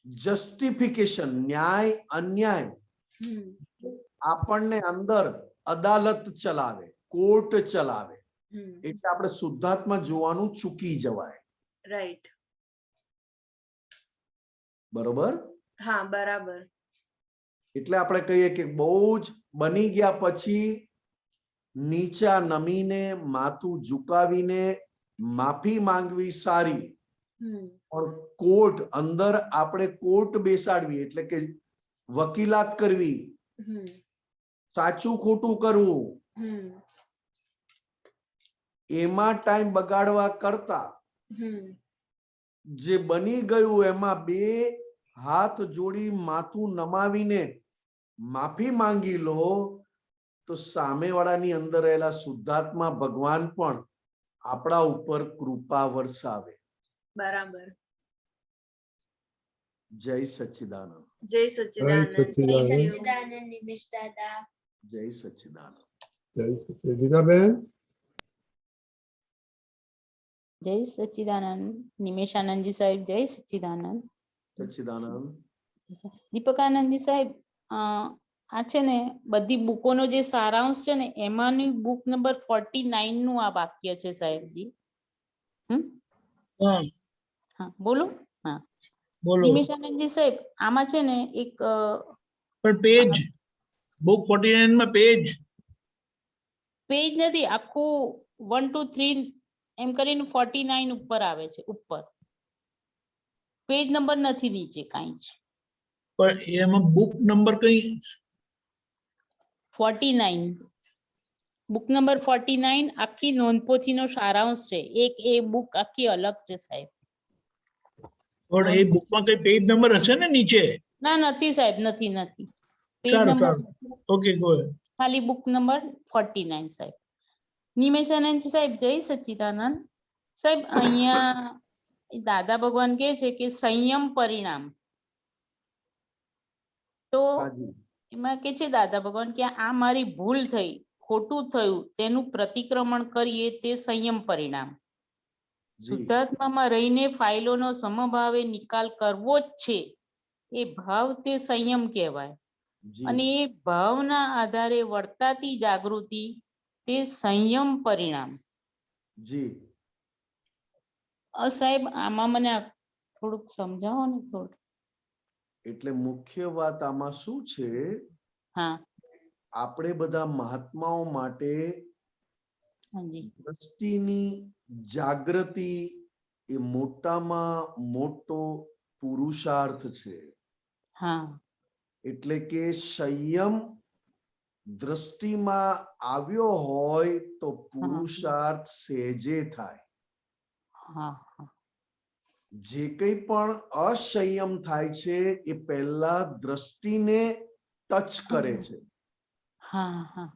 જસ્ટિફિકેશન, ન્યાય અન્યાય આપણને અંદર અદાલત ચલાવે, કોર્ટ ચલાવે, એટલે આપણે શુદ્ધાત્મા જોવાનું ચૂકી જવાય. રાઈટ. બરોબર? હા બરાબર. એટલે આપણે કહીએ કે બહુ જ બની ગયા પછી નીચા નમીને માથું ઝુકાવીને માફી માંગવી સારી, પણ કોર્ટ અંદર આપણે કોર્ટ બેસાડવી એટલે કે વકીલાત કરવી, સાચું ખોટું કરવું, એમાં ટાઈમ બગાડવા કરતા જે બની ગયું એમાં બે હાથ જોડી માથું નમાવીને માફી માંગી લો તો સામેવાળાની અંદર રહેલા શુદ્ધાત્મા ભગવાન પણ આપણા ઉપર કૃપા વરસાવે. બરાબર. જય સચ્ચિદાનંદ. જય સચ્ચિદાનંદ. જય સચ્ચિદાનંદ નિમેશ દાદા. જય સચ્ચિદાનંદ. જય સચ્ચિદાનંદ. ગીતાબેન. જય સચ્ચિદાનંદ નિમેશાનંદજી સાહેબ. જય સચ્ચિદાનંદ. સચ્ચિદાનંદ. દીપકાનંદજી સાહેબ, આ છે ને બધી બુકોનો જે સારાંશ છે ને એમાંની બુક નંબર 49 નું આ વાક્ય છે સાહેબજી. હા બોલો. હા બોલો. નિમેશાનંદજી સાહેબ, આમાં છે ને એક પણ પેજ બુક 49 માં પેજ નથી, આખું 1 2 3 એમ કરીને 49 ઉપર આવે છે. ઉપર પેજ નંબર નથી, નીચે કાંઈ જ. પણ એમાં બુક નંબર કઈ 49 બુક નંબર 49 આખી નોંધપોથીનો સારાંશ છે. એક એ બુક આખી અલગ છે સાહેબ. પણ એ બુકમાં કઈ પેજ નંબર હશે ને નીચે? ના નથી સાહેબ, નથી પેજ સારું નંબર સારું. Okay go ahead. ખાલી બુક નંબર 49 સાહેબ. નિમેશાનંદ સાહેબ, જય સચ્ચિદાનંદ સાહેબ. અહીંયા દાદા ભગવાન કહે છે કે સંયમ પરિણામ, તો એમાં કે છે દાદા ભગવાન કે આ મારી ભૂલ થઈ, ખોટું થયું, તેનું પ્રતિક્રમણ કરીએ તે સંયમ પરિણામ. જી શુદ્ધાત્મામાં રહીને ફાઇલોનો સમભાવે નિકાલ કરવો જ છે, એ ભાવ તે સંયમ કહેવાય. અને જી એ ભાવના આધારે વર્તાતી જાગૃતિ તે સંયમ પરિણામ. જી સાહેબ આમાં મને થોડુંક સમજાવો ને થોડું. એટલે મુખ્ય વાત આમાં શું છે, હા આપણે બધા મહાત્માઓ માટે હાજી દ્રષ્ટિની જાગૃતિ એ મોટામાં મોટો પુરુષાર્થ છે. હા એટલે કે સંયમ દ્રષ્ટિમાં આવ્યો હોય તો પુરુષાર્થ સહેજે થાય. હા હા જે કંઈ પણ અસંયમ થાય છે એ પહેલા દ્રષ્ટિને ટચ કરે છે. હા હા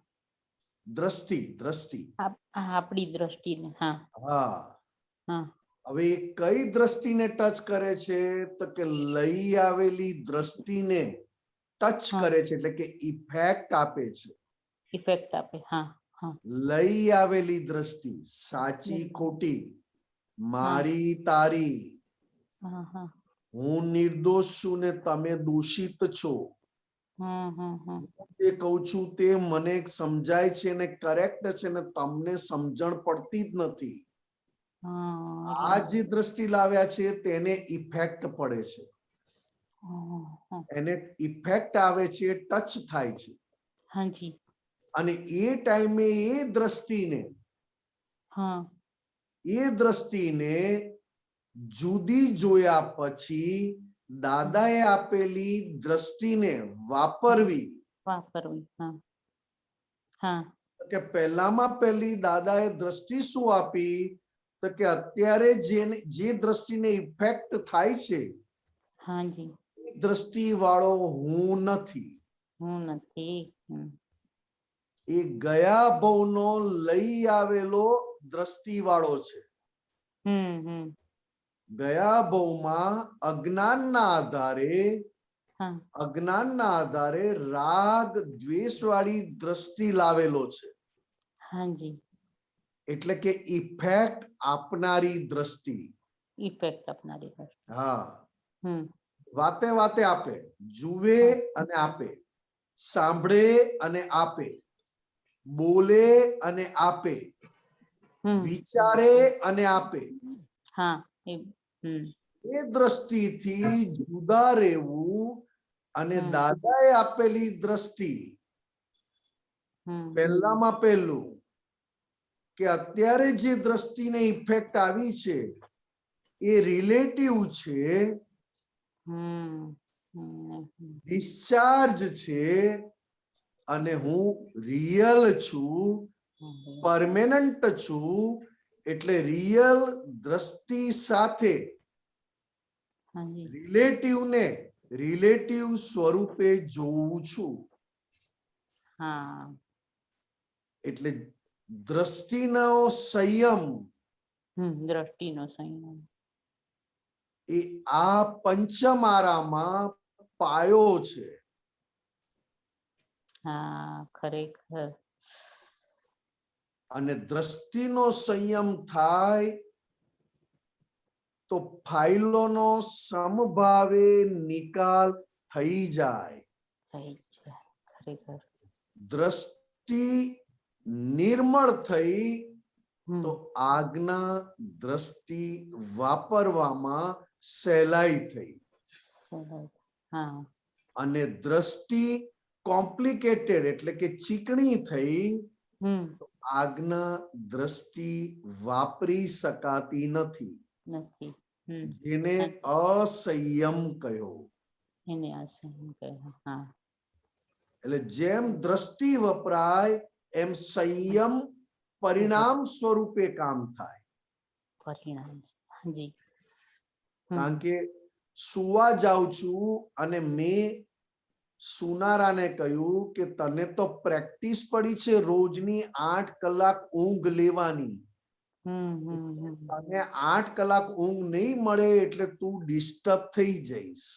દ્રષ્ટિ દ્રષ્ટિ આપણી દ્રષ્ટિને. હા હા હા હવે એ કઈ દ્રષ્ટિને ટચ કરે છે તો કે લઈ આવેલી દ્રષ્ટિને ટચ કરે છે, એટલે કે ઇફેક્ટ આપે છે. ઇફેક્ટ આપે. હા હા લઈ આવેલી દ્રષ્ટિ સાચી ખોટી, મારી તારી, હા હા હું નિર્દોષ છું ને તમે દૂષિત છો, હમ હમ હમ તે કહું છું તે મને સમજાય છે ને કરેક્ટ છે ને તમને સમજણ પડતી જ નથી. હા આ જે દ્રષ્ટિ લાવ્યા છે તેને ઇફેક્ટ પડે છે, એને ઇફેક્ટ આવે છે, ટચ થાય છે. હાજી અને એ ટાઈમે એ દ્રષ્ટિને જુદી જોયા પછી દાદાએ આપેલી દ્રષ્ટિને વાપરવી. હા હા કે પહેલામાં પહેલી દાદાએ દ્રષ્ટિ શું આપી તો કે અત્યારે જે દ્રષ્ટિને ઇફેક્ટ થાય છે હાજી દ્રષ્ટિ વાળો હું નથી. હું નથી. એ ગયા ભવનો લઈ આવેલો દ્રષ્ટિ વાળો છે. ગયા ભવમાં અજ્ઞાનના આધારે રાગ દ્વેષ વાળી દ્રષ્ટિ લાવેલો છે. હાજી એટલે કે ઇફેક્ટ આપનારી દ્રષ્ટિ. ઇફેક્ટ આપનારી. હા વાતે વાતે આપે, જુએ અને આપે, સાંભળે અને આપે, બોલે અને આપે, વિચારે અને આપે. હા એ દ્રષ્ટિથી જુદા રહેવું અને દાદાએ આપેલી દ્રષ્ટિ પહેલામાં પહેલું કે અત્યારે જે દ્રષ્ટિને ઇફેક્ટ આવી છે એ રિલેટિવ છે, ડિસ્ચાર્જ છે, અને હું રિયલ છું, પરમેનન્ટ છું. એટલે રિયલ દ્રષ્ટિ સાથે રિલેટિવને રિલેટિવ સ્વરૂપે જોઉં છું. એટલે દ્રષ્ટિનો સંયમ એ આ પંચમારામાં પાયો છે. હા ખરેખર. અને દ્રષ્ટિનો સંયમ થાય તો ફાઇલોનો સમભાવે નિકાલ થઈ જાય. ખરેખર દ્રષ્ટિ નિર્મળ થઈ તો આજ્ઞા દ્રષ્ટિ વાપરવામાં સહેલાઈ થઈ. અને દ્રષ્ટિ કોમ્પ્લિકેટેડ એટલે કે ચીકણી થઈ તો આજ્ઞા દ્રષ્ટિ વાપરી શકાતી નથી, જેને અસંયમ કહ્યો. એટલે જેમ દ્રષ્ટિ વપરાય એમ સંયમ પરિણામ સ્વરૂપે કામ થાય. કારણ કે સુવા જાઉં છું અને મેં સુનારાને કહ્યું કે તને તો પ્રેક્ટિસ પડી છે રોજની 8 કલાક ઊંઘ લેવાની, અને 8 કલાક ઊંઘ નહીં મળે એટલે તું ડિસ્ટર્બ થઈ જઈશ.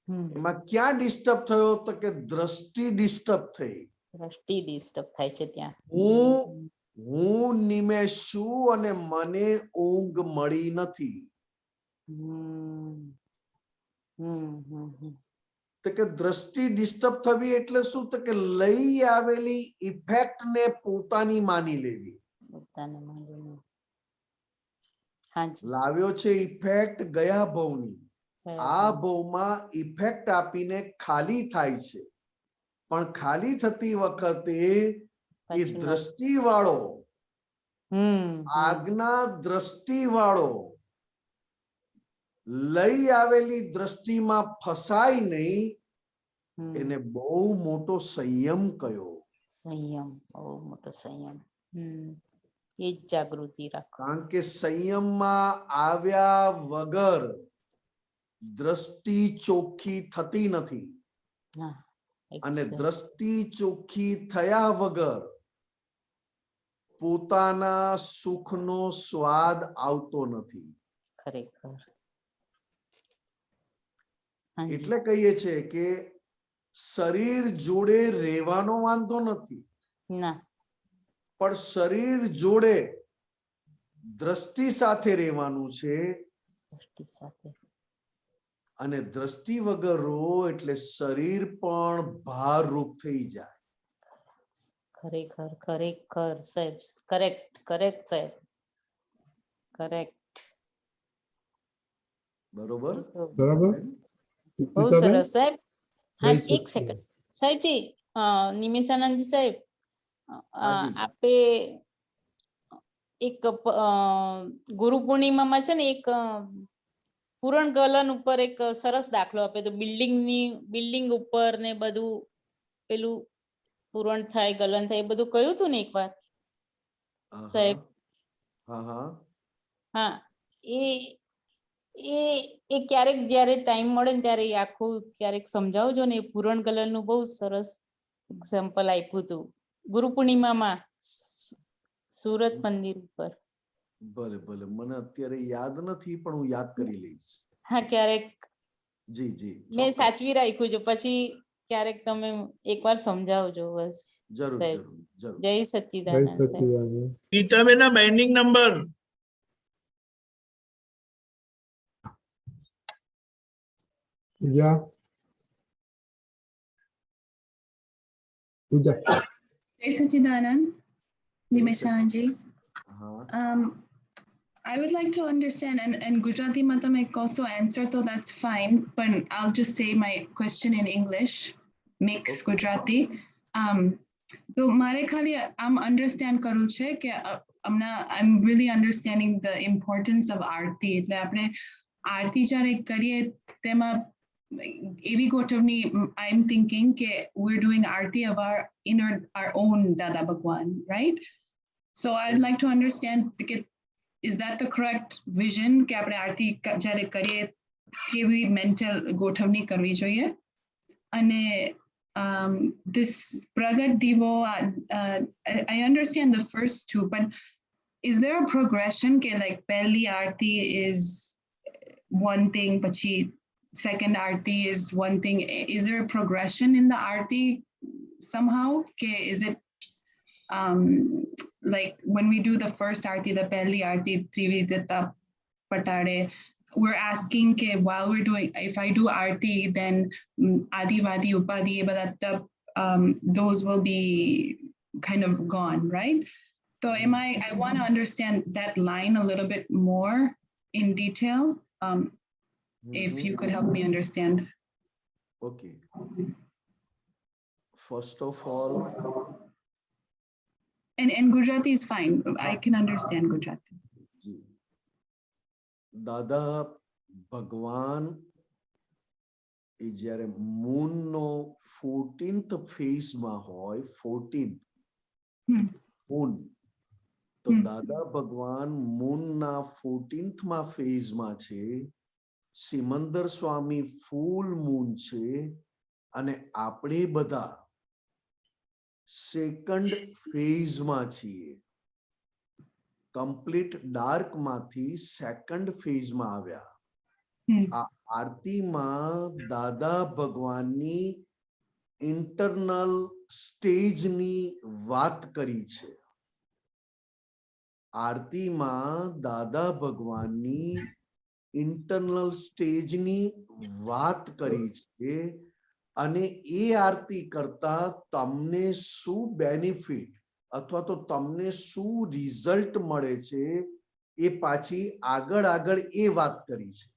એમાં ક્યાં ડિસ્ટર્બ થયો તો કે દ્રષ્ટિ ડિસ્ટર્બ થઈ. દ્રષ્ટિ ડિસ્ટર્બ થાય છે ત્યાં. હું નિમેષ છું અને મને ઊંઘ મળી નથી. તો કે દ્રષ્ટિ ડિસ્ટર્બ થવી એટલે શું? તો કે લઈ આવેલી ઇફેક્ટ ને પોતાની માની લેવી. લાવ્યો છે ઇફેક્ટ ગયા ભવની, આ ભવમાં ઇફેક્ટ આપીને ખાલી થાય છે, પણ ખાલી થતી વખતે એ દ્રષ્ટિ વાળો, આજ્ઞા દ્રષ્ટિ વાળો લઈ આવેલી દ્રષ્ટિમાં ફસાય નહીં, એને બહુ મોટો સંયમ કયો. સંયમ, બહુ મોટો સંયમ. એ જ જાગૃતિ રાખો. કારણ કે સંયમમાં આવ્યા વગર દ્રષ્ટિ ચોખ્ખી થતી નથી, અને દ્રષ્ટિ ચોખ્ખી થયા વગર પોતાના સુખનો સ્વાદ આવતો નથી. ખરેખર. એટલે કહીએ છે કે શરીર જોડે રહેવાનો વાંધો નથી, પણ શરીર જોડે દ્રષ્ટિ સાથે રહેવાનું છે. દ્રષ્ટિ સાથે. અને દ્રષ્ટિ વગર રહો એટલે શરીર પણ ભારરૂપ થઈ જાય. ખરેખર, ખરેખર સાહેબ. કરેક્ટ, કરેક્ટ સાહેબ, કરેક્ટ. બરોબર, બરાબર. બહુ સરસ સાહેબ. હા, એક સેકન્ડ સાહેબજી. નિમેશાનંદજી સાહેબ, આપે એક ગુરુ પૂર્ણિમામાં છે ને એક પૂરણ ગલન ઉપર એક સરસ દાખલો આપ્યો તો. બિલ્ડિંગ ઉપર ને બધું પેલું પૂરણ થાય, ગલન થાય, એ બધું કહ્યું હતું ને એકવાર સાહેબ. હા, એ ક્યારેક જયારે ટાઈમ મળે ને ત્યારે આખું ક્યારેક સમજાવજો ને. પૂરણ ગલન નું બહુ સરસ એક્ઝામ્પલ આપ્યું હતું ગુરુ પૂર્ણિમામાં સુરત મંદિર ઉપર. ભલે ભલે, મને અત્યારે યાદ નથી, પણ હું યાદ કરી લઈશ. હા, ક્યારેક. જી જી, મેં સાચવી રાખ્યું છે, પછી ક્યારેક તમે એકવાર સમજાવજો બસ. જરૂર સાહેબ. જરૂર. જય સચ્ચિદાનંદ. ગીતાબેનના binding number Pooja. Jai Sachidanand, Nimeshanji. I would like to understand, and Gujarati Matam I also answer, so that's fine, but I'll just say my question in English, mix Gujarati. So mare khali I'm understand karu che ke I'm really understanding the importance of aarti. એટલે આપણે આરતી જ્યારે કરીએ તેમાં એવી ગોઠવણી I'm thinking કે we're doing aarti of our own Dada Bhagwan, right? So I'd like to understand, is that the correct vision કે આપણે આરતી જ્યારે કરીએ કેવી mental ગોઠવણી કરવી જોઈએ? અને this Pragat Divo, I understand the first two, but is there a progression ke like Pehli Aarti is one thing, pachi second Aarti is one thing? Is there a progression in the Aarti somehow? Ke is it like when we do the first Aarti, the Pehli Aarti, Trividita Patade, we're asking ke while we're doing, if I do Aarti, then Adi Vadi Upadi, but those will be kind of gone, right? So I want to understand that line a little bit more in detail. If you could help me understand. Okay. First of all, and Gujarati is fine. I can understand Gujarati. દાદા ભગવાન એ જ્યારે moon નો 14th phase માં હોય, 14th moon, તો દાદા ભગવાન moon ના 14th માં ફેઝ માં છે. સિમંદર સ્વામી ફૂલ મૂન છે, અને આપણે બધા સેકન્ડ ફેઝ માં છીએ. કમ્પ્લીટ ડાર્ક માંથી સેકન્ડ ફેઝ માં આવ્યા. આરતીમાં દાદા ભગવાનની ઇન્ટરનલ સ્ટેજની વાત કરી છે. આરતીમાં દાદા ભગવાનની ઇન્ટરનલ સ્ટેજની વાત કરી છે અને એ આરતી કરતા તમને શું બેનિફિટ અથવા તો તમને શું રિઝલ્ટ મળે છે એ પાછી આગળ આગળ એ વાત કરી છે.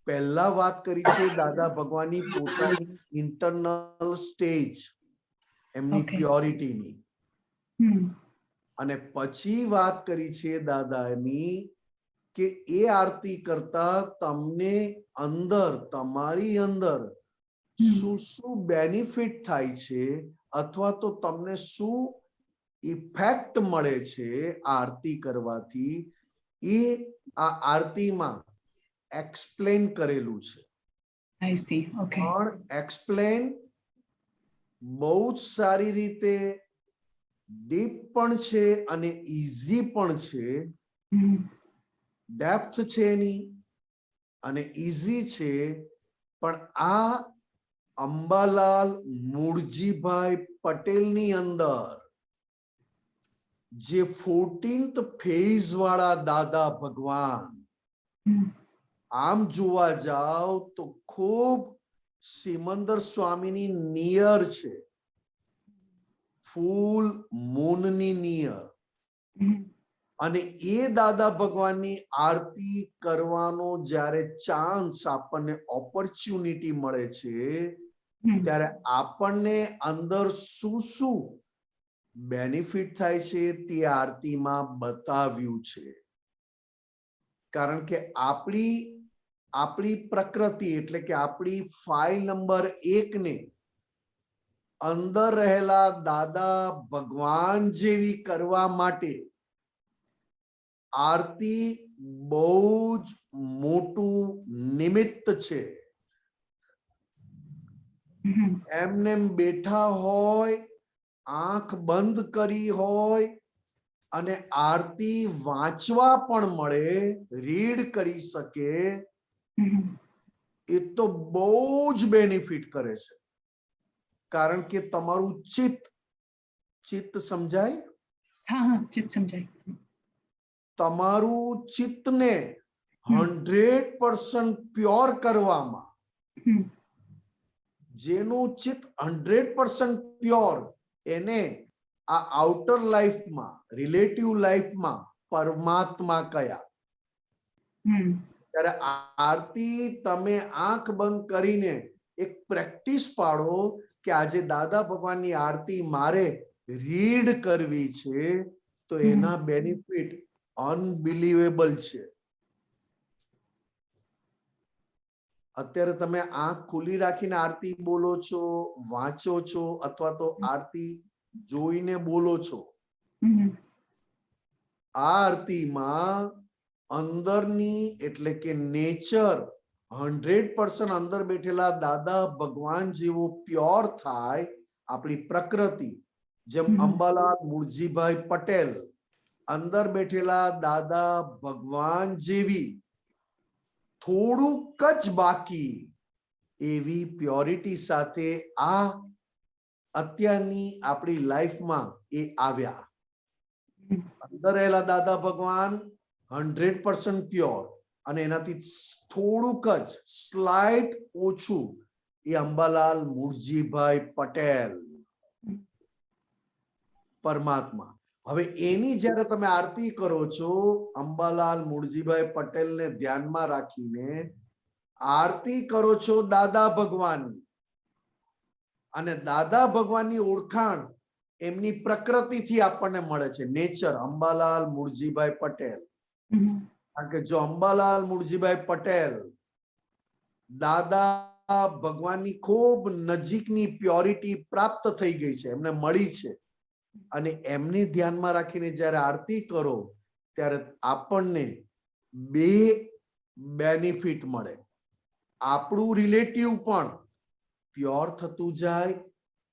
પહેલા વાત કરી છે દાદા ભગવાનની પોતાની ઇન્ટરનલ સ્ટેજ, એમની પ્યોરિટીની, અને પછી વાત કરી છે દાદાની કે એ આરતી કરતા તમને અંદર, તમારી અંદર શું શું બેનિફિટ થાય છે અથવા તો તમને શું ઇફેક્ટ મળે છે આરતી કરવાથી, એ આ આરતીમાં એક્સપ્લેન કરેલું છે. I see. Okay. પણ એક્સપ્લેન બહુ જ સારી રીતે ડીપ પણ છે અને ઈઝી પણ છે. ડેપ્થ છે એની અને ઈઝી છે. પણ આ અંબાલાલ મૂળજીભાઈ પટેલની અંદર જે 14th ફેઝ વાળા દાદા ભગવાન, આમ જોવા જાવ તો ખૂબ સિમંદર સ્વામીની નિયર છે, ફૂલ મૂનની નિયર. અને એ દાદા ભગવાનની આરતી કરવાનો જ્યારે ચાન્સ, આપણને ઓપોર્ચ્યુનિટી મળે છે, ત્યારે આપણને અંદર શું શું બેનિફિટ થાય છે તે આરતીમાં બતાવ્યું છે. કારણ કે આપણી પ્રકૃતિ એટલે કે આપણી ફાઇલ નંબર 1 ને અંદર રહેલા દાદા ભગવાન જેવી કરવા માટે આરતી બહુ જ મોટું નિમિત્ત છે. એમને બેઠા હોય, આંખ બંધ કરી હોય અને આરતી વાંચવા પણ મળે, રીડ કરી શકે, એ તો બહુ જ બેનિફિટ કરે છે. કારણ કે તમારું ચિત્ત સમજાય? હા, ચિત્ત સમજાય. તમારું ચિત્તને 100% પ્યોર કરવામાં, જેનું ચિત્ત 100% પ્યોર, એને આ આઉટર લાઈફમાં, રિલેટિવ લાઈફમાં પરમાત્મા કયા. ત્યારે આરતી તમે આંખ બંધ કરીને એક પ્રેક્ટિસ પાડો કે આજે દાદા ભગવાનની આરતી મારે રીડ કરવી છે, તો એના બેનિફિટ અનબિલીવેબલ છે. અત્યારે તમે આંખ ખુલ્લી રાખીને આરતી બોલો છો, વાંચો છો, અથવા તો આરતી જોઈને બોલો છો. આ આરતીમાં અંદરની એટલે કે નેચર 100% અંદર બેઠેલા દાદા ભગવાન જેવો પ્યોર થાય. આપણી પ્રકૃતિ, જેમ અંબાલાલ મૂળજીભાઈ પટેલ અંદર બેઠેલા દાદા ભગવાન જેવી થોડુંક જ બાકી એવી પ્યોરિટી સાથે આ અત્યારની આપણી લાઈફમાં એ આવ્યા. અંદર રહેલા દાદા ભગવાન 100% પ્યોર અને એનાથી થોડુંક જ સ્લાઇટ ઓછું એ અંબાલાલ મૂળજીભાઈ પટેલ પરમાત્મા. હવે એની જ્યારે તમે આરતી કરો છો, અંબાલાલ મૂળજીભાઈ પટેલને ધ્યાનમાં રાખીને આરતી કરો છો દાદા ભગવાનની, અને દાદા ભગવાનની ઓળખાણ એમની પ્રકૃતિથી આપણને મળે છે, નેચર. અંબાલાલ મૂળજીભાઈ પટેલ, કારણ કે જો અંબાલાલ મૂળજીભાઈ પટેલ દાદા ભગવાનની ખૂબ નજીકની પ્યોરિટી પ્રાપ્ત થઈ ગઈ છે, એમને મળી છે, અને એમને ધ્યાનમાં રાખીને જ્યારે આરતી કરો ત્યારે આપણને બે બેનિફિટ મળે. આપણું રિલેટિવ પણ પ્યોર થતું જાય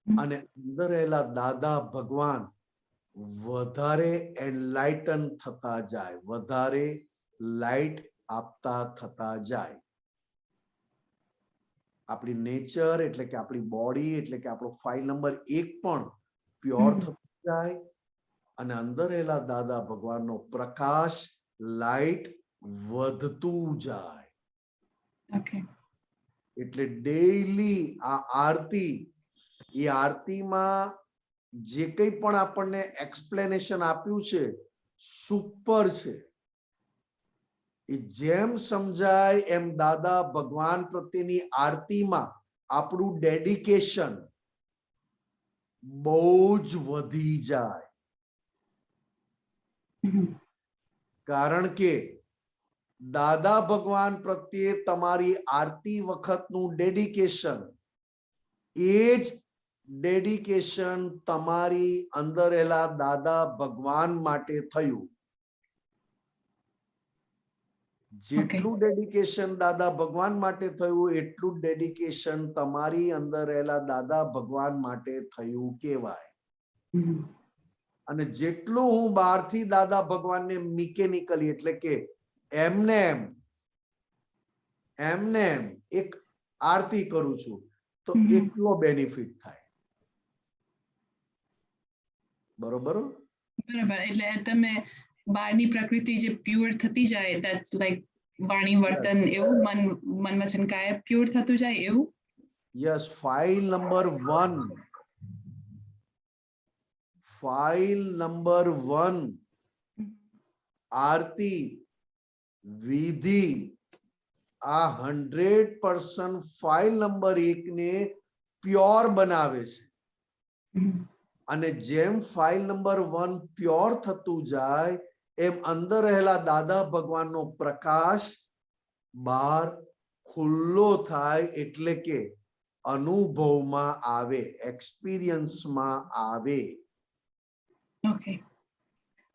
અને અંદર રહેલા દાદા ભગવાન વધારે એનલાઇટન થતા જાય, વધારે લાઈટ આપતા થતા જાય. આપણી નેચર એટલે કે આપણી બોડી એટલે કે આપણો ફાઇલ નંબર 1 પણ પ્યોર થતું જાય અને અંદર રહેલા દાદા ભગવાનનો પ્રકાશ લાઈટ વધતું જાય. Okay. એટલે ડેઈલી આ આરતી, એ આરતીમાં જે કંઈ પણ આપણને એક્સપ્લેનેશન આપ્યું છે સુપર છે. એ જેમ સમજાય એમ દાદા ભગવાન પ્રત્યેની આરતીમાં આપણું ડેડિકેશન બહુ જ વધી જાય. કારણ કે દાદા ભગવાન પ્રત્યે તમારી આરતી વખતનું ડેડિકેશન એ જ ડેડિકેશન તમારી અંદર રહેલા દાદા ભગવાન માટે થયું. જેટલું ડેડિકેશન દાદા ભગવાન માટે થયું એટલું ડેડિકેશન તમારી અંદર રહેલા દાદા ભગવાન માટે થયું કહેવાય. અને જેટલું હું બહારથી દાદા ભગવાનને મિકેનિકલી એટલે કે એમને એમ એક આરતી કરું છું તો એટલો બેનિફિટ થાય. બરોબર? બરાબર. એટલે તમે બહારની પ્રકૃતિ જે પ્યોર થતી જાય, that's like વાણી વર્તન એવું મન વચન કાય પ્યોર થતું જાય એવું? Yes. File number 1, file number 1 આરતી વિધિ આ 100% ફાઇલ નંબર 1 ને પ્યોર બનાવે છે. અને જેમ ફાઇલ નંબર 1 પ્યોર થતું જાય એમ અંદર રહેલા દાદા ભગવાનનો પ્રકાશ બહાર ખુલ્લો થાય એટલે કે અનુભવમાં આવે, એક્સપિરિયન્સમાં આવે. Okay.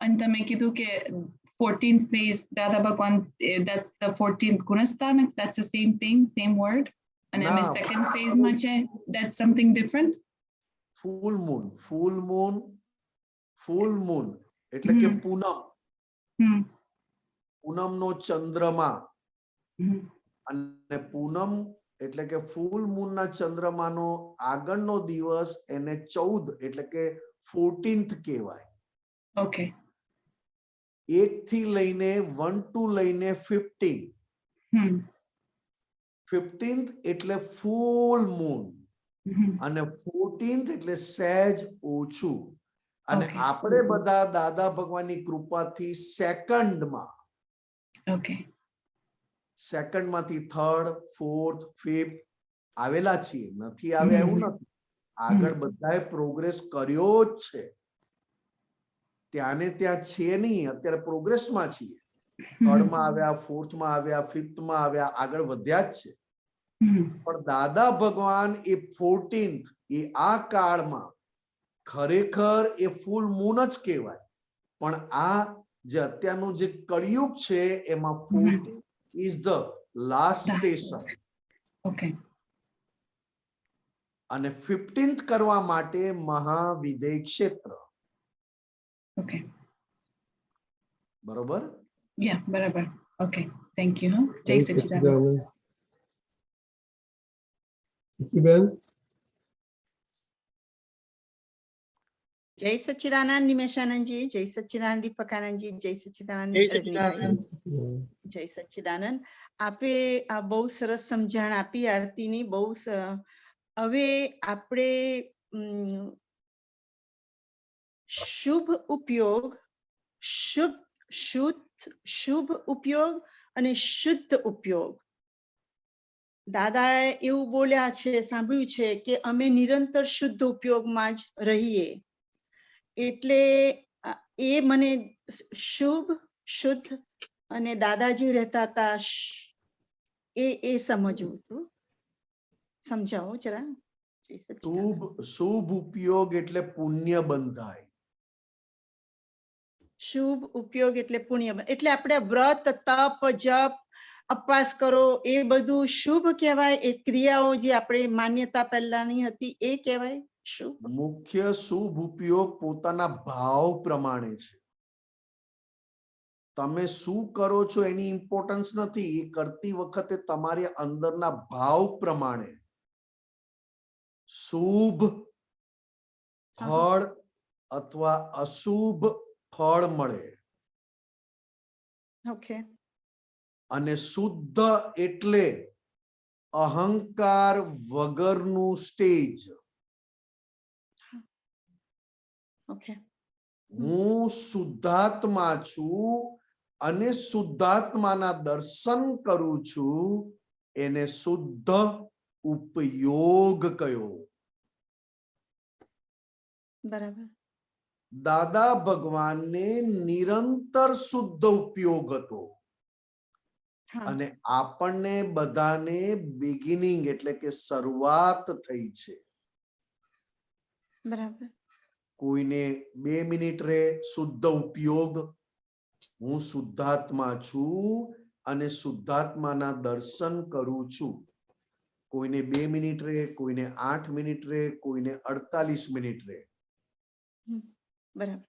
અને તમે કીધું કે 14th phase Dada Bhagwan, that's the 14th Gunasthan, that's the same thing, same word. And then the second phase mache, that's something different. Full moon એટલે કે પૂનમ, પૂનમનો ચંદ્રમા. અને પૂનમ એટલે કે ફૂલ મૂનના ચંદ્રમાનો આગળનો દિવસ એને 14 એટલે કે 14th કહેવાય. Okay. 1 થી લઈને 1 to લઈને 15. 15th એટલે ફૂલ મૂન અને 14th એટલે સહેજ ઓછું. અને આપણે બધા દાદા ભગવાનની કૃપાથી સેકન્ડમાં, સેકન્ડમાંથી 3rd, 4th, 5th આવેલા છીએ. નથી આવ્યા એવું નથી. આગળ બધાએ પ્રોગ્રેસ કર્યો જ છે. ત્યાંને ત્યાં છે નહીં, અત્યારે પ્રોગ્રેસમાં છીએ. 3rd માં આવ્યા, 4th માં આવ્યા, 5th માં આવ્યા, આગળ વધ્યા જ છે. પણ દાદા ભગવાન એ 14th એ આ કાળમાં ખરેખર એ ફૂલ મૂન જ કહેવાય. પણ આ જે અત્યારનું જે કળિયુગ છે એમાં 14th is the last station. Okay. અને 15th કરવા માટે મહાવિદય ક્ષેત્ર. Okay. બરોબર? Yeah, બરાબર. Okay. Thank you. જય સચ્ચિદાનંદ. જય સચ્ચિદાનંદ નિમેશાનંદજી, જય સચ્ચિદાનંદ દીપકાનંદજી, જય સચ્ચિદાનંદ રજનીભાઈ, જય સચ્ચિદાનંદ. આપે આ બહુ સરસ સમજણ આપી આરતીની. બહુ હવે આપણે શુભ ઉપયોગ, શુભ ઉપયોગ અને શુદ્ધ ઉપયોગ. દાદાએ એવું બોલ્યા છે, સાંભળ્યું છે કે અમે નિરંતર શુદ્ધ ઉપયોગમાં જ રહીએ. એટલે એ મને શુભ, શુદ્ધ અને દાદાજી રહેતા હતા એ સમજવું હતું. સમજાવો જરા. શુભ ઉપયોગ એટલે પુણ્ય બંધાય. શુભ ઉપયોગ એટલે પુણ્ય. એટલે આપણે વ્રત, તપ, જપ, ઉપવાસ કરો એ બધું શુભ કહેવાય. એ ક્રિયાઓ જે આપણે માન્યતા પહેલાની હતી એ કહેવાય શુભ. મુખ્ય શુભ ઉપયોગ પોતાના ભાવ પ્રમાણે છે. તમે શું કરો છો એની ઇમ્પોર્ટન્સ નથી. એ કરતી વખતે તમારી અંદરના ભાવ પ્રમાણે શુભ ફળ અથવા અશુભ ફળ મળે. ઓકે. અને શુદ્ધ એટલે અહંકાર વગરનું સ્ટેજ. ઓકે. હું શુદ્ધાત્મા છું અને શુદ્ધાત્માના દર્શન કરું છું, એને શુદ્ધ ઉપયોગ કયો. બરાબર. દાદા ભગવાનને નિરંતર શુદ્ધ ઉપયોગ હતો અને આપણને બધાને બિગિનિંગ એટલે કે શરૂઆત થઈ છે. બરાબર. કોઈને 2 મિનિટ રે શુદ્ધ ઉપયોગ, હું શુદ્ધાત્મા છું અને શુદ્ધાત્માના દર્શન કરું છું. કોઈને 2 મિનિટ રે, કોઈને 8 મિનિટ રે, કોઈને 48 મિનિટ રે. બરાબર.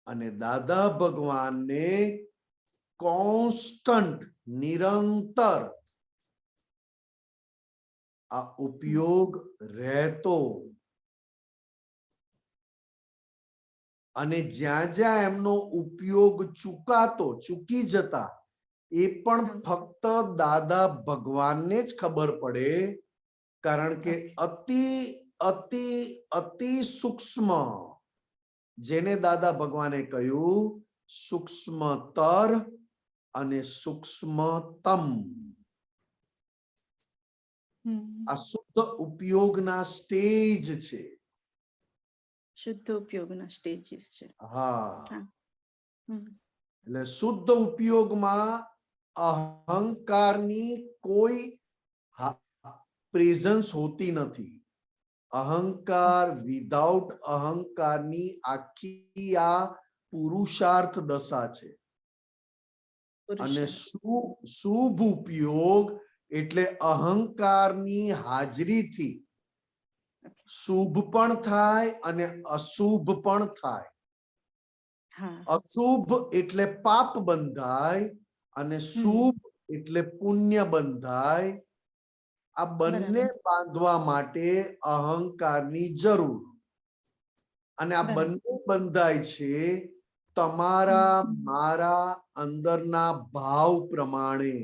અને દાદા ભગવાનને કોન્સ્ટન્ટ નિરંતર આ ઉપયોગ રહેતો. અને જ્યાં જ્યાં એમનો ઉપયોગ ચૂકી જતા, એ પણ ફક્ત દાદા ભગવાનને જ ખબર પડે, કારણ કે અતિ અતિ અતિ સૂક્ષ્મ, જેને દાદા ભગવાને કહ્યું સૂક્ષ્મતર અને સૂક્ષ્મતમ. આ શુદ્ધ ઉપયોગના સ્ટેજ છે. શુદ્ધ ઉપયોગના સ્ટેજીસ છે. હા. એટલે શુદ્ધ ઉપયોગમાં અહંકારની કોઈ પ્રેઝન્સ હોતી નથી. અહંકાર વિધાઉટ અહંકારની આખી આ પુરુષાર્થ દશા છે. અને શુભ ઉપયોગ એટલે અહંકારની હાજરીથી શુભ પણ થાય અને અશુભ પણ થાય. અશુભ એટલે પાપ બંધાય અને શુભ એટલે પુણ્ય બંધાય. આ બંને બાંધવા માટે અહંકારની જરૂર. અને આ બંને બંધાય છે તમારા મારા અંદરના ભાવ પ્રમાણે.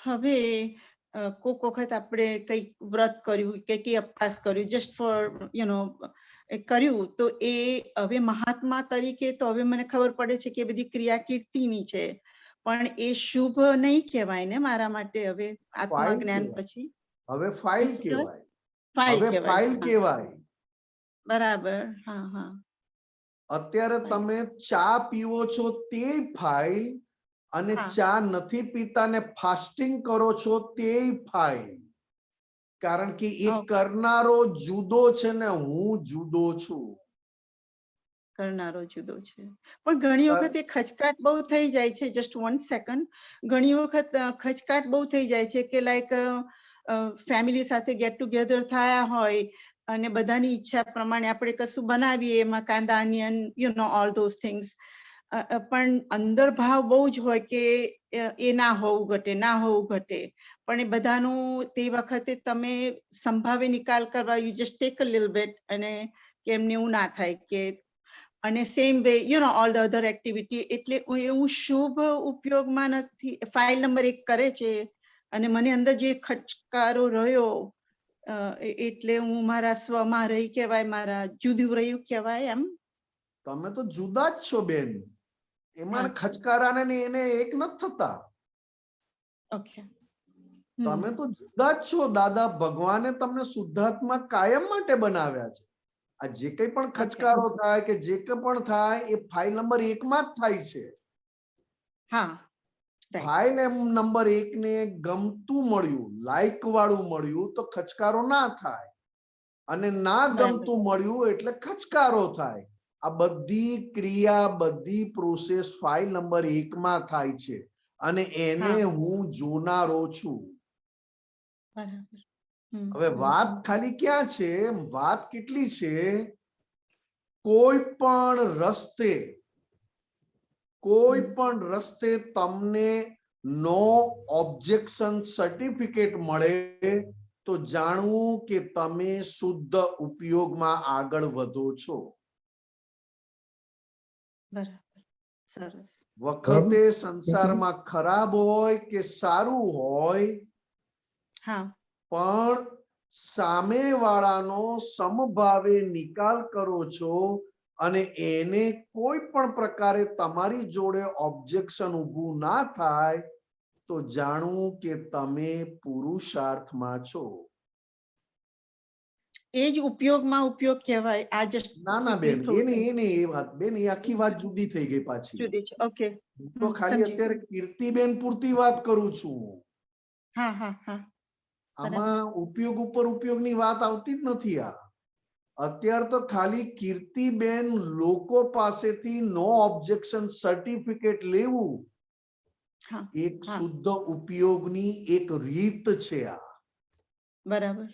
હવે કોક વખત આપણે કઈક વ્રત કર્યું કે કઈ અપવાસ કર્યું, જસ્ટ ફોર કર્યું, તો એ હવે મહાત્મા તરીકે તો હવે મને ખબર પડે છે કે બધી ક્રિયા કીર્તિની છે, પણ એ શુભ નહીં કહેવાય ને મારા માટે હવે આત્મા જ્ઞાન પછી? હવે ફાઇલ કહેવાય. ફાઇલ કહેવાય. બરાબર. હા હા. અત્યારે તમે ચા પીવો છો તે ફાઇલ, અને ચા નથી પીતા ને ફાસ્ટિંગ કરો છો તે ફાઇલ. કારણ કે એ કરનારો જુદો છે ને હું જુદો છું. કરનારો જુદો છે. પણ ઘણી વખત એ ખચકાટ બહુ થઈ જાય છે. Just 1 second. ઘણી વખત ખચકાટ બહુ થઈ જાય છે કે લાઈક ફેમિલી સાથે ગેટ ટુગેધર થયા હોય અને બધાની ઈચ્છા પ્રમાણે આપણે કશું બનાવીએ, એમાં કાંદા, અનિયન, ઓલ ધોઝ થિંગ્સ, પણ અંદર ભાવ બહુ જ હોય કે એ ના હોવું ઘટે, ના હોવું ઘટે. પણ એ બધાનું તે વખતે તમે સંભાવે નિકાલ કરવા, you just take a little bit, અને કે એમને એવું ના થાય કે, અને same way all the other activity. એટલે હું શુભ ઉપયોગમાં નથી. ફાઇલ નંબર 1 કરે છે અને મને અંદર જે ખચકારો રહ્યો, એટલે હું મારા સ્વમાં રહી કહેવાય, મારા જુદું રહ્યું કહેવાય એમ? તમે તો જુદા જ છો બેન. એમાં ખચકારાને એને એક નથી થતા. ઓકે. તમે તો જુદા જ છો. દાદા ભગવાને તમને શુદ્ધાત્મા કાયમ માટે બનાવ્યા છે. આ જે કંઈ પણ ખચકારો થાય કે જે કંઈ પણ થાય એ ફાઇલ નંબર 1 માં જ થાય છે. હા. ફાઇલ નંબર 1 ને ગમતું મળ્યું, લાઈક વાળું મળ્યું તો ખચકારો ના થાય, અને ના ગમતું મળ્યું એટલે ખચકારો થાય. આ બધી ક્રિયા, બધી પ્રોસેસ ફાઇલ નંબર 1 માં થાય છે, અને એને હું જોનારો છું. હવે વાત ખાલી ક્યાં છે? વાત કેટલી છે? કોઈ પણ રસ્તે તમને નો ઓબ્જેક્શન સર્ટિફિકેટ મળે તો જાણવું કે તમે શુદ્ધ ઉપયોગમાં આગળ વધો છો. બરાબર, સરસ. વખતે સંસારમાં ખરાબ હોય કે સારું હોય, હા, પણ સામેવાળાનો સમભાવે નિકાલ કરો છો અને એને કોઈ પણ પ્રકારે તમારી જોડે ઓબ્જેક્શન ઊભું ના થાય તો જાણવું કે તમે પુરુષાર્થમાં છો. એ જ ઉપયોગમાં ઉપયોગ કહેવાય. આ just ના ના બેન, થોડું એની એ વાત બેન, એ આખી વાત જુદી થઈ ગઈ પાછી. જુદી છે. ઓકે, હું તો ખાલી અત્યારે કીર્તિબેન પૂરતી વાત કરું છું. હા હા હા, આમાં ઉપયોગ ઉપર ઉપયોગની વાત આવતી જ નથી. આ અત્યારે તો ખાલી કીર્તિબેન લોકો પાસેથી નો ઓબ્જેક્શન સર્ટિફિકેટ લેવું એક શુદ્ધ ઉપયોગની એક રીત છે. આ બરાબર,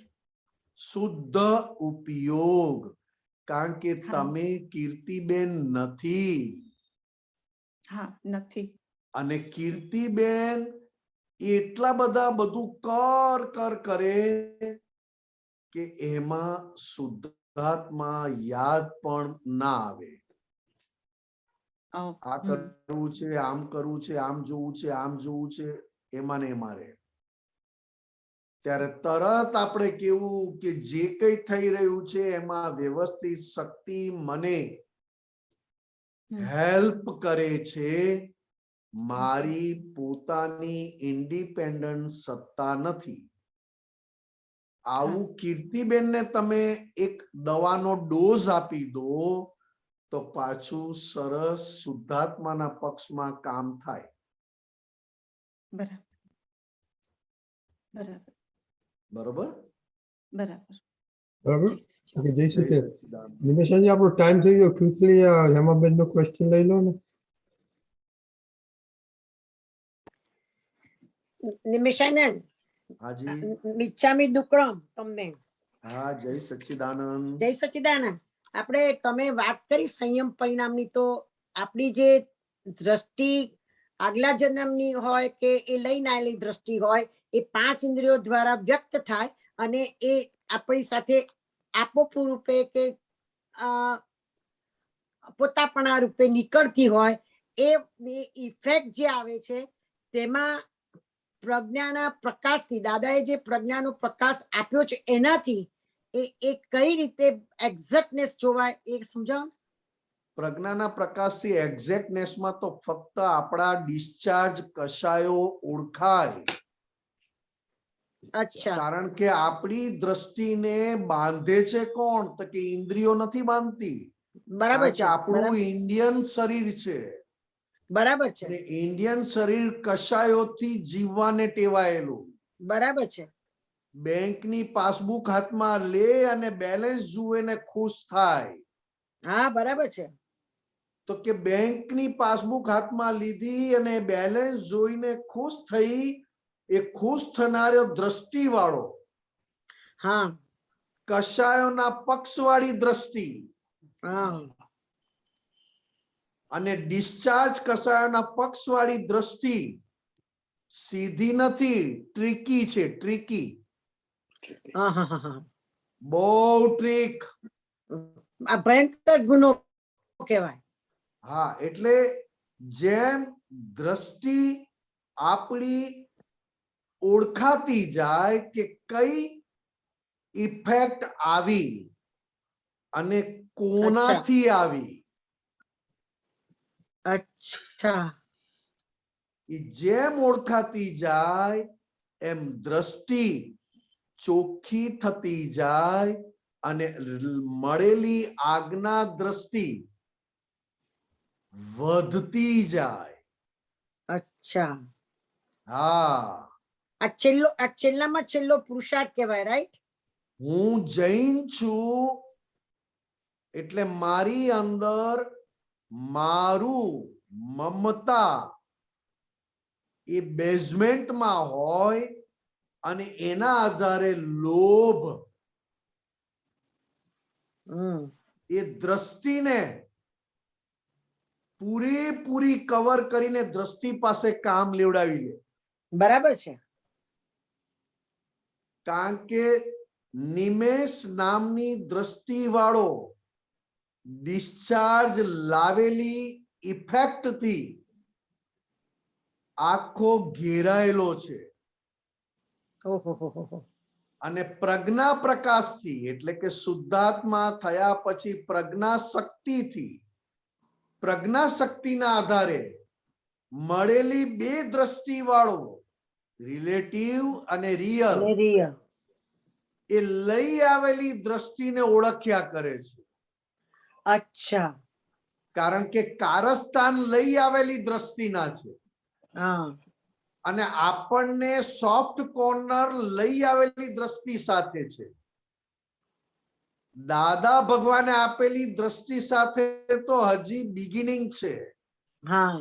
શુદ્ધ ઉપયોગ, કારણ કે તમે કીર્તિબેન નથી. હા, નથી. અને કીર્તિબેન એટલા બધા બધું કર કરે કે એમાં શુદ્ધાત્મા યાદ પણ ના આવે. આ કરવું છે, આમ કરવું છે, આમ જોવું છે, આમ જોવું છે, એમાં ને એમાં રહે. ત્યારે તરત આપણે કેવું કે જે કઈ થઈ રહ્યું છે એમાં વ્યવસ્થિત શક્તિ મને હેલ્પ કરે છે. મારી પોતાની ઇન્ડિપેન્ડન્ટ સત્તા નથી. આવું કીર્તિબેનને તમે એક દવાનો ડોઝ આપી દો તો પાછું સરસ શુદ્ધાત્માના પક્ષમાં કામ થાય. બરાબર, બરાબર, બરોબર, બરાબર. બરાબર. ઓકે, જય સચિદાનંદ. નિમેશજી, આપણો ટાઈમ થઈ ગયો. ક્વિકલી હેમાબેન નો ક્વેશ્ચન લઈ લો ને. નિમેશાનંદ, હાજી, મિચ્છામી દુક્કડમ તમને. હા, જય સચ્ચિદાનંદ. જય સચ્ચિદાનંદ. આપણે તમે વાત કરી સંયમ પરિણામની, તો આપણી જે દ્રષ્ટિ આગલા જન્મની હોય કે એ લઈને આવેલી દ્રષ્ટિ હોય, એ 5 ઇન્દ્રિયો દ્વારા વ્યક્ત થાય અને એ આપણી સાથે આપોપૂ રૂપે કે પોતાપણા રૂપે નીકળતી હોય, એ ઇફેક્ટ જે આવે છે તેમાં પ્રજ્ઞાના પ્રકાશથી, દાદાએ જે પ્રજ્ઞાનો પ્રકાશ આપ્યો છે એનાથી એ કઈ રીતે એક્ઝેક્ટનેસ જોવાય એ સમજાવો. પ્રજ્ઞાના પ્રકાશથી એક્ઝેક્ટનેસમાં તો ફક્ત આપણા ડિસ્ચાર્જ કશાયો ઓળખાય. અચ્છા, કારણ કે આપણી દ્રષ્ટિને બાંધે છે કોણ? તો કે ઇન્દ્રિયો નથી બાંધતી. બરાબર છે. આપણું ઇન્ડિયન શરીર છે. બરાબર છે. ઇન્ડિયન શરીર કશાયોથી જીવવાને ટેવાયેલું. બરાબર છે. બેંકની પાસબુક હાથમાં લે અને બેલેન્સ જુએ ને ખુશ થાય. હા, બરાબર છે. તો કે બેંકની પાસબુક હાથમાં લીધી અને બેલેન્સ જોઈને ખુશ થઈ, એ ખુશ થનારો દ્રષ્ટિ વાળો. હા, કશાયોના પક્ષવાળી દ્રષ્ટિ. હા, અને ડિસ્ચાર્જ કશાયોના પક્ષવાળી દ્રષ્ટિ સીધી નથી, ટ્રિકી છે. ટ્રિકી, બહુ ટ્રીક. આ ભયંકર ગુનો કહેવાય. હા, એટલે જેમ દ્રષ્ટિ આપણી ઓળખાતી જાય કે કઈ ઇફેક્ટ આવી અને કોનાથી આવી. અચ્છા, જેમ ઓળખાતી જાય એમ દ્રષ્ટિ ચોખ્ખી થતી જાય અને મળેલી આજ્ઞા દ્રષ્ટિ વધતી જાય. અચ્છા. હા, આ છેલ્લામાં છેલ્લો પુરુષાર્થ કહેવાય, રાઈટ? હું જૈન છું એટલે મારી અંદર મારું મમતા એ બેઝમેન્ટમાં હોય અને એના આધારે લોભ એ દ્રષ્ટિને પૂરેપૂરી કવર કરીને દ્રષ્ટિ પાસે કામ લેવડાવી લે. બરાબર છે. કારણ કે નિમેષ નામની દ્રષ્ટિ વાળો ડિસ્ચાર્જ લાવેલી ઇફેક્ટ થી આખો ઘેરાયેલો છે. અને પ્રજ્ઞા પ્રકાશથી એટલે કે શુદ્ધાત્મા થયા પછી પ્રજ્ઞા શક્તિથી પ્રજ્ઞા શક્તિના આધારે મળેલી બે દ્રષ્ટિ વાળો રિલેટિવ અને રિયલ એ લઈ આવેલી દ્રષ્ટિને ઓળખ્યા કરે છે. અચ્છા. કારણ કે કારસ્થાન લઈ આવેલી દ્રષ્ટિના છે. અને આપણને સોફ્ટ કોર્નર લઈ આવેલી દ્રષ્ટિ સાથે છે. દાદા ભગવાને આપેલી દ્રષ્ટિ સાથે તો હજી બિગિનિંગ છે.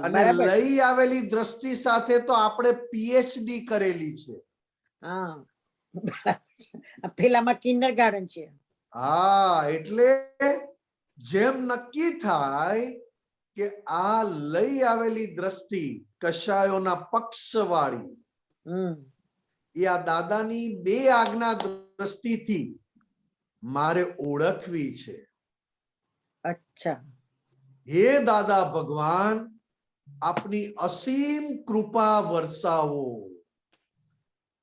અને લઈ આવેલી દ્રષ્ટિ સાથે તો આપણે પીએચડી કરેલી છે. પેલામાં કિન્ડરગાર્ટન છે. હા, એટલે જેમ નક્કી થાય કે આ લઈ આવેલી દ્રષ્ટિ કશાયોના પક્ષવાળી એ આ દાદાની બે આજ્ઞા દ્રષ્ટિથી મારે ઓળખવી છે. અચ્છા. હે દાદા ભગવાન, આપની અસીમ કૃપા વરસાવો.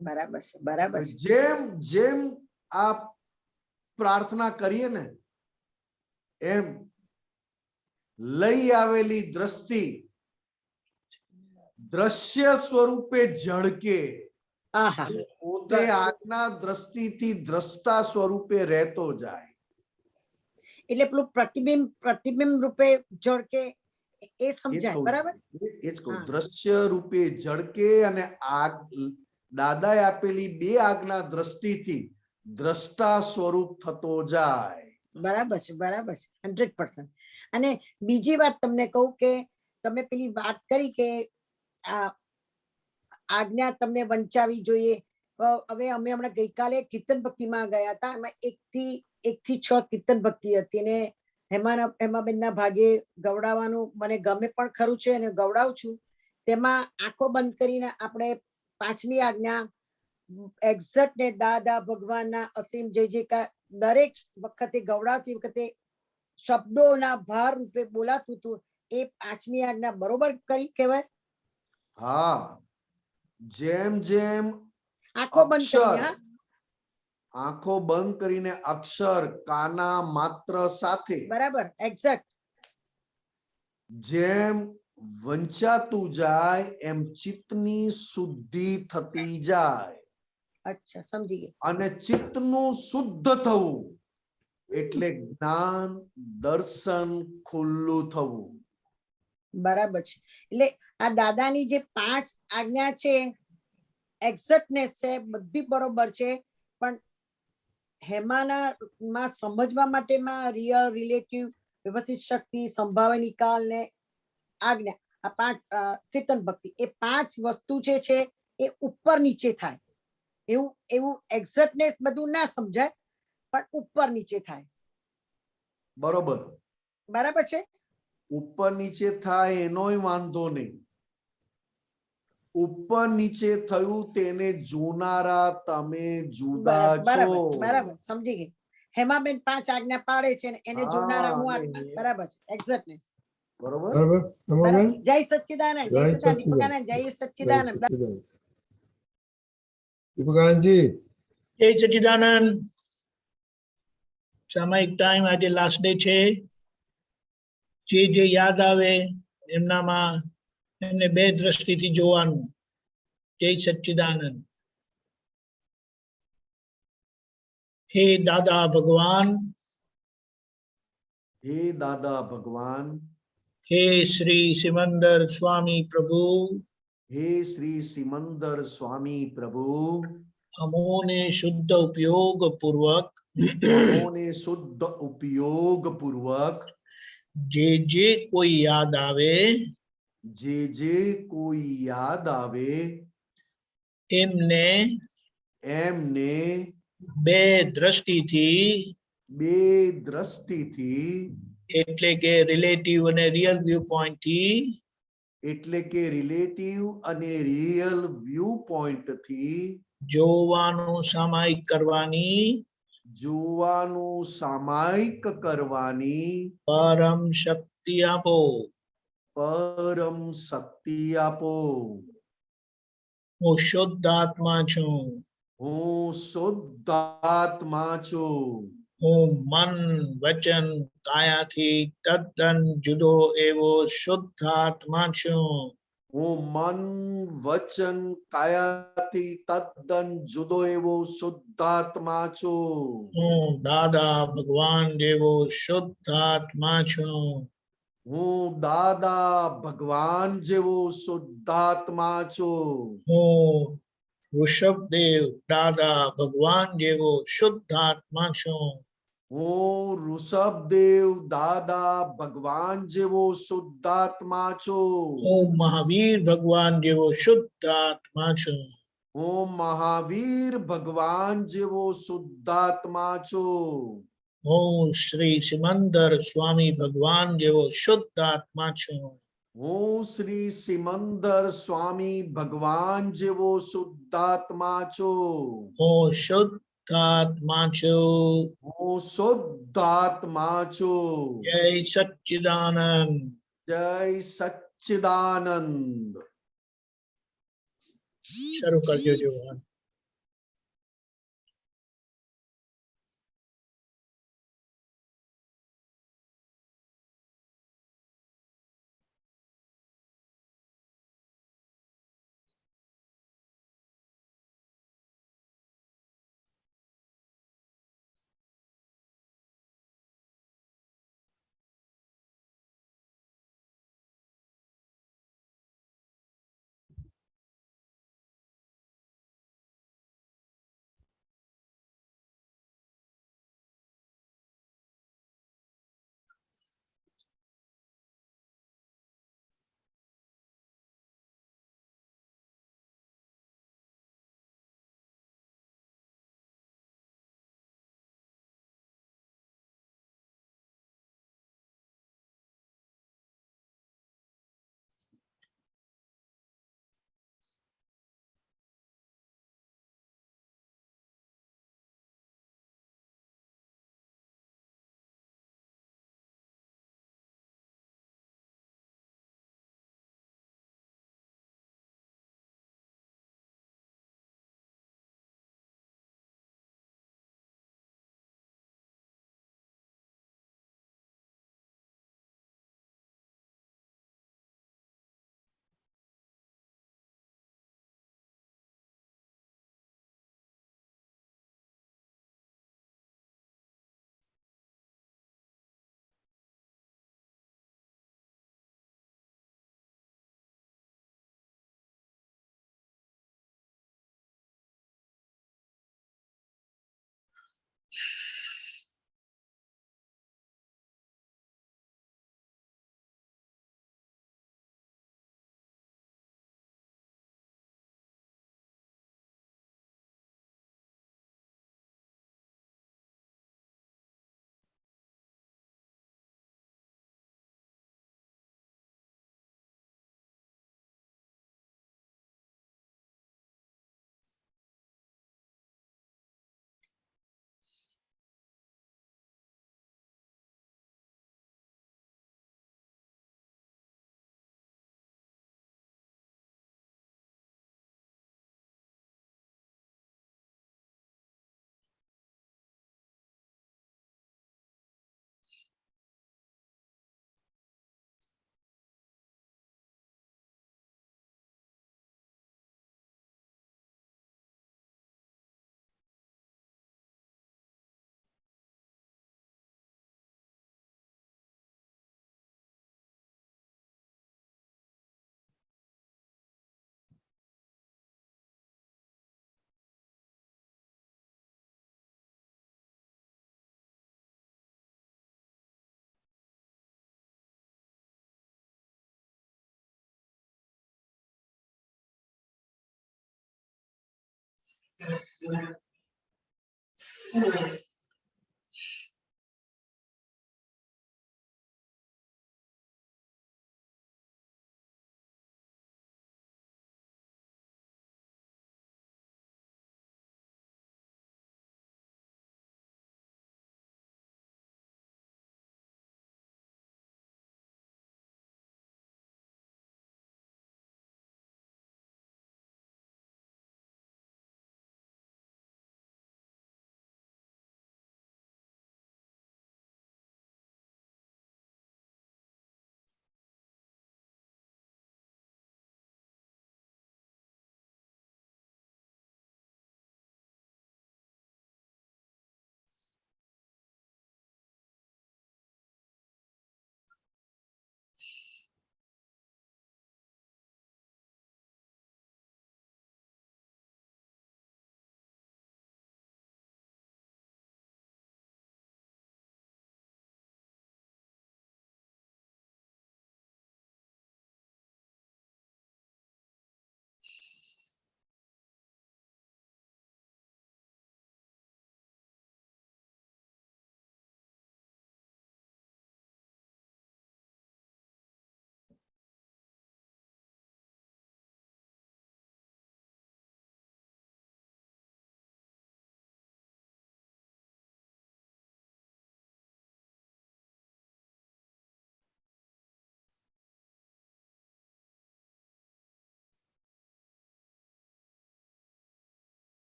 બરાબર છે. બરાબર છે. જેમ જેમ આ પ્રાર્થના કરીએ ને એમ લઈ આવેલી દ્રષ્ટિ દ્રશ્ય સ્વરૂપે ઝળકે. પોતે આજ્ઞા દ્રષ્ટિથી દ્રષ્ટા સ્વરૂપે રહેતો જાય. એટલે પેલું પ્રતિબિંબ રૂપે ઝળકે એ સમજાય. બરાબર. એ જ કહું, દ્રશ્ય રૂપે ઝળકે અને દાદાએ આપેલી બે આજ્ઞા દ્રષ્ટિથી દ્રષ્ટા સ્વરૂપ થતો જાય. બરાબર છે. બરાબર છે. 100%. અને બીજી વાત તમને કહું કે તમે પેલી વાત કરી કે આ આજ્ઞા તમને વંચાવી જોઈએ. હવે અમે હમણાં ગઈકાલે કીર્તન ભક્તિમાં ગયા હતા. એમાં 1 થી 6 કીર્તન ભક્તિ હતી અને હેમાબેનના ભાગે ગવડાવવાનું મને ગમે પણ ખરું છે અને ગવડાવું છું. તેમાં આંખો બંધ કરીને આપણે 5મી આજ્ઞા એક્ઝેક્ટ ને દાદા ભગવાનના અસીમ જય જયકાર દરેક વખતે ગવડાવતી વખતે શબ્દોના ભાર રૂપે બોલાતું હતું. એ 5મી આજ્ઞા બરોબર કરી કહેવાય. હા, જેમ જેમ આંખો બંધ કરીને આંખો બંધ કરીને અક્ષર કાના માત્ર સાથે બરાબર એક્ઝેક્ટ જેમ વંચાતું જાય એમ ચિત્તની શુદ્ધિ થતી જાય. અચ્છા, સમજી ગઈ. અને ચિત્તનું શુદ્ધ થવું એટલે જ્ઞાન દર્શન ખુલ્લું થવું. બરાબર છે. એટલે આ દાદાની જે 5 આજ્ઞા છે એક્ઝેક્ટનેસ છે, બધી બરોબર છે, પણ હેમાના સમજવા માટેમાં રિયલ રિલેટિવ વ્યવસ્થિત શક્તિ સંભાવે નિકાલ ને આજ્ઞા આ 5 કીર્તન ભક્તિ એ 5 વસ્તુ છે એ ઉપર નીચે થાય. એવું એક્ઝેક્ટનેસ બધું ના સમજાય પણ ઉપર નીચે થાય. બરોબર. બરાબર છે. ઉપર નીચે થાય એનોય વાંધો નહીં. ઉપર નીચે થયું તેને જોનારા તમે જુદા છો. બરાબર સમજી ગઈ. હેમાબેન 5 આજ્ઞા પાડે છે ને એને જોનારા હું આત્મા. બરાબર છે. એક્ઝેક્ટનેસ. બરોબર. જય સચ્ચિદાનંદ. જય સચ્ચિદાનંદ. જય સચ્ચિદાનંદ. દીપકાનજી જય સચ્ચિદાનંદ. સામાયિક ટાઈમ આજે લાસ્ટ ડે છે. જે યાદ આવે એમનામાં એમને બે દ્રષ્ટિથી જોવાનું. જય સચ્ચિદાનંદ. હે દાદા ભગવાન. હે દાદા ભગવાન. હે શ્રી સિમંદર સ્વામી પ્રભુ. હે શ્રી સિમંદર સ્વામી પ્રભુ. અમોને શુદ્ધ ઉપયોગ પૂર્વક જે કોઈ યાદ આવે એમને બે દ્રષ્ટિથી એટલે કે રિલેટિવ અને રિયલ વ્યૂ પોઈન્ટ થી એટલે કે રિલેટિવ અને રિયલ વ્યૂ પોઈન્ટ થી જોવાનું સામાયિક કરવાની જોવાનું સામાયિક કરવાની પરમ શક્તિ આપો. પરમ શક્તિ આપો. હું શુદ્ધ આત્મા છું. હું શુદ્ધ આત્મા છું. હું મન વચન કાયાથી તદ્દન જુદો એવો શુદ્ધ આત્મા છું. હું મન વચન કાયાથી તદ્દન જુદો એવો શુદ્ધાત્મા છું. હું દાદા ભગવાન જેવો શુદ્ધ આત્મા છું. હું દાદા ભગવાન જેવો શુદ્ધાત્મા છું. હું ઋષભદેવ દાદા ભગવાન જેવો શુદ્ધ આત્મા છું. હું ઋષભદેવ દાદા ભગવાન જેવો શુદ્ધાત્મા છું. હું મહાવીર ભગવાન જેવો શુદ્ધ આત્મા છું. હું મહાવીર ભગવાન જેવો શુદ્ધાત્મા છું. હું શ્રી સિમંદર સ્વામી ભગવાન જેવો શુદ્ધ આત્મા છું. હું શ્રી સિમંદર સ્વામી ભગવાન જેવો શુદ્ધાત્મા છું. હું શુદ્ધ આત્મા છું. હું શુદ્ધાત્મા છું. જય સચ્ચિદાનંદ. જય સચ્ચિદાનંદ. શરૂ કરજો જોવાનું.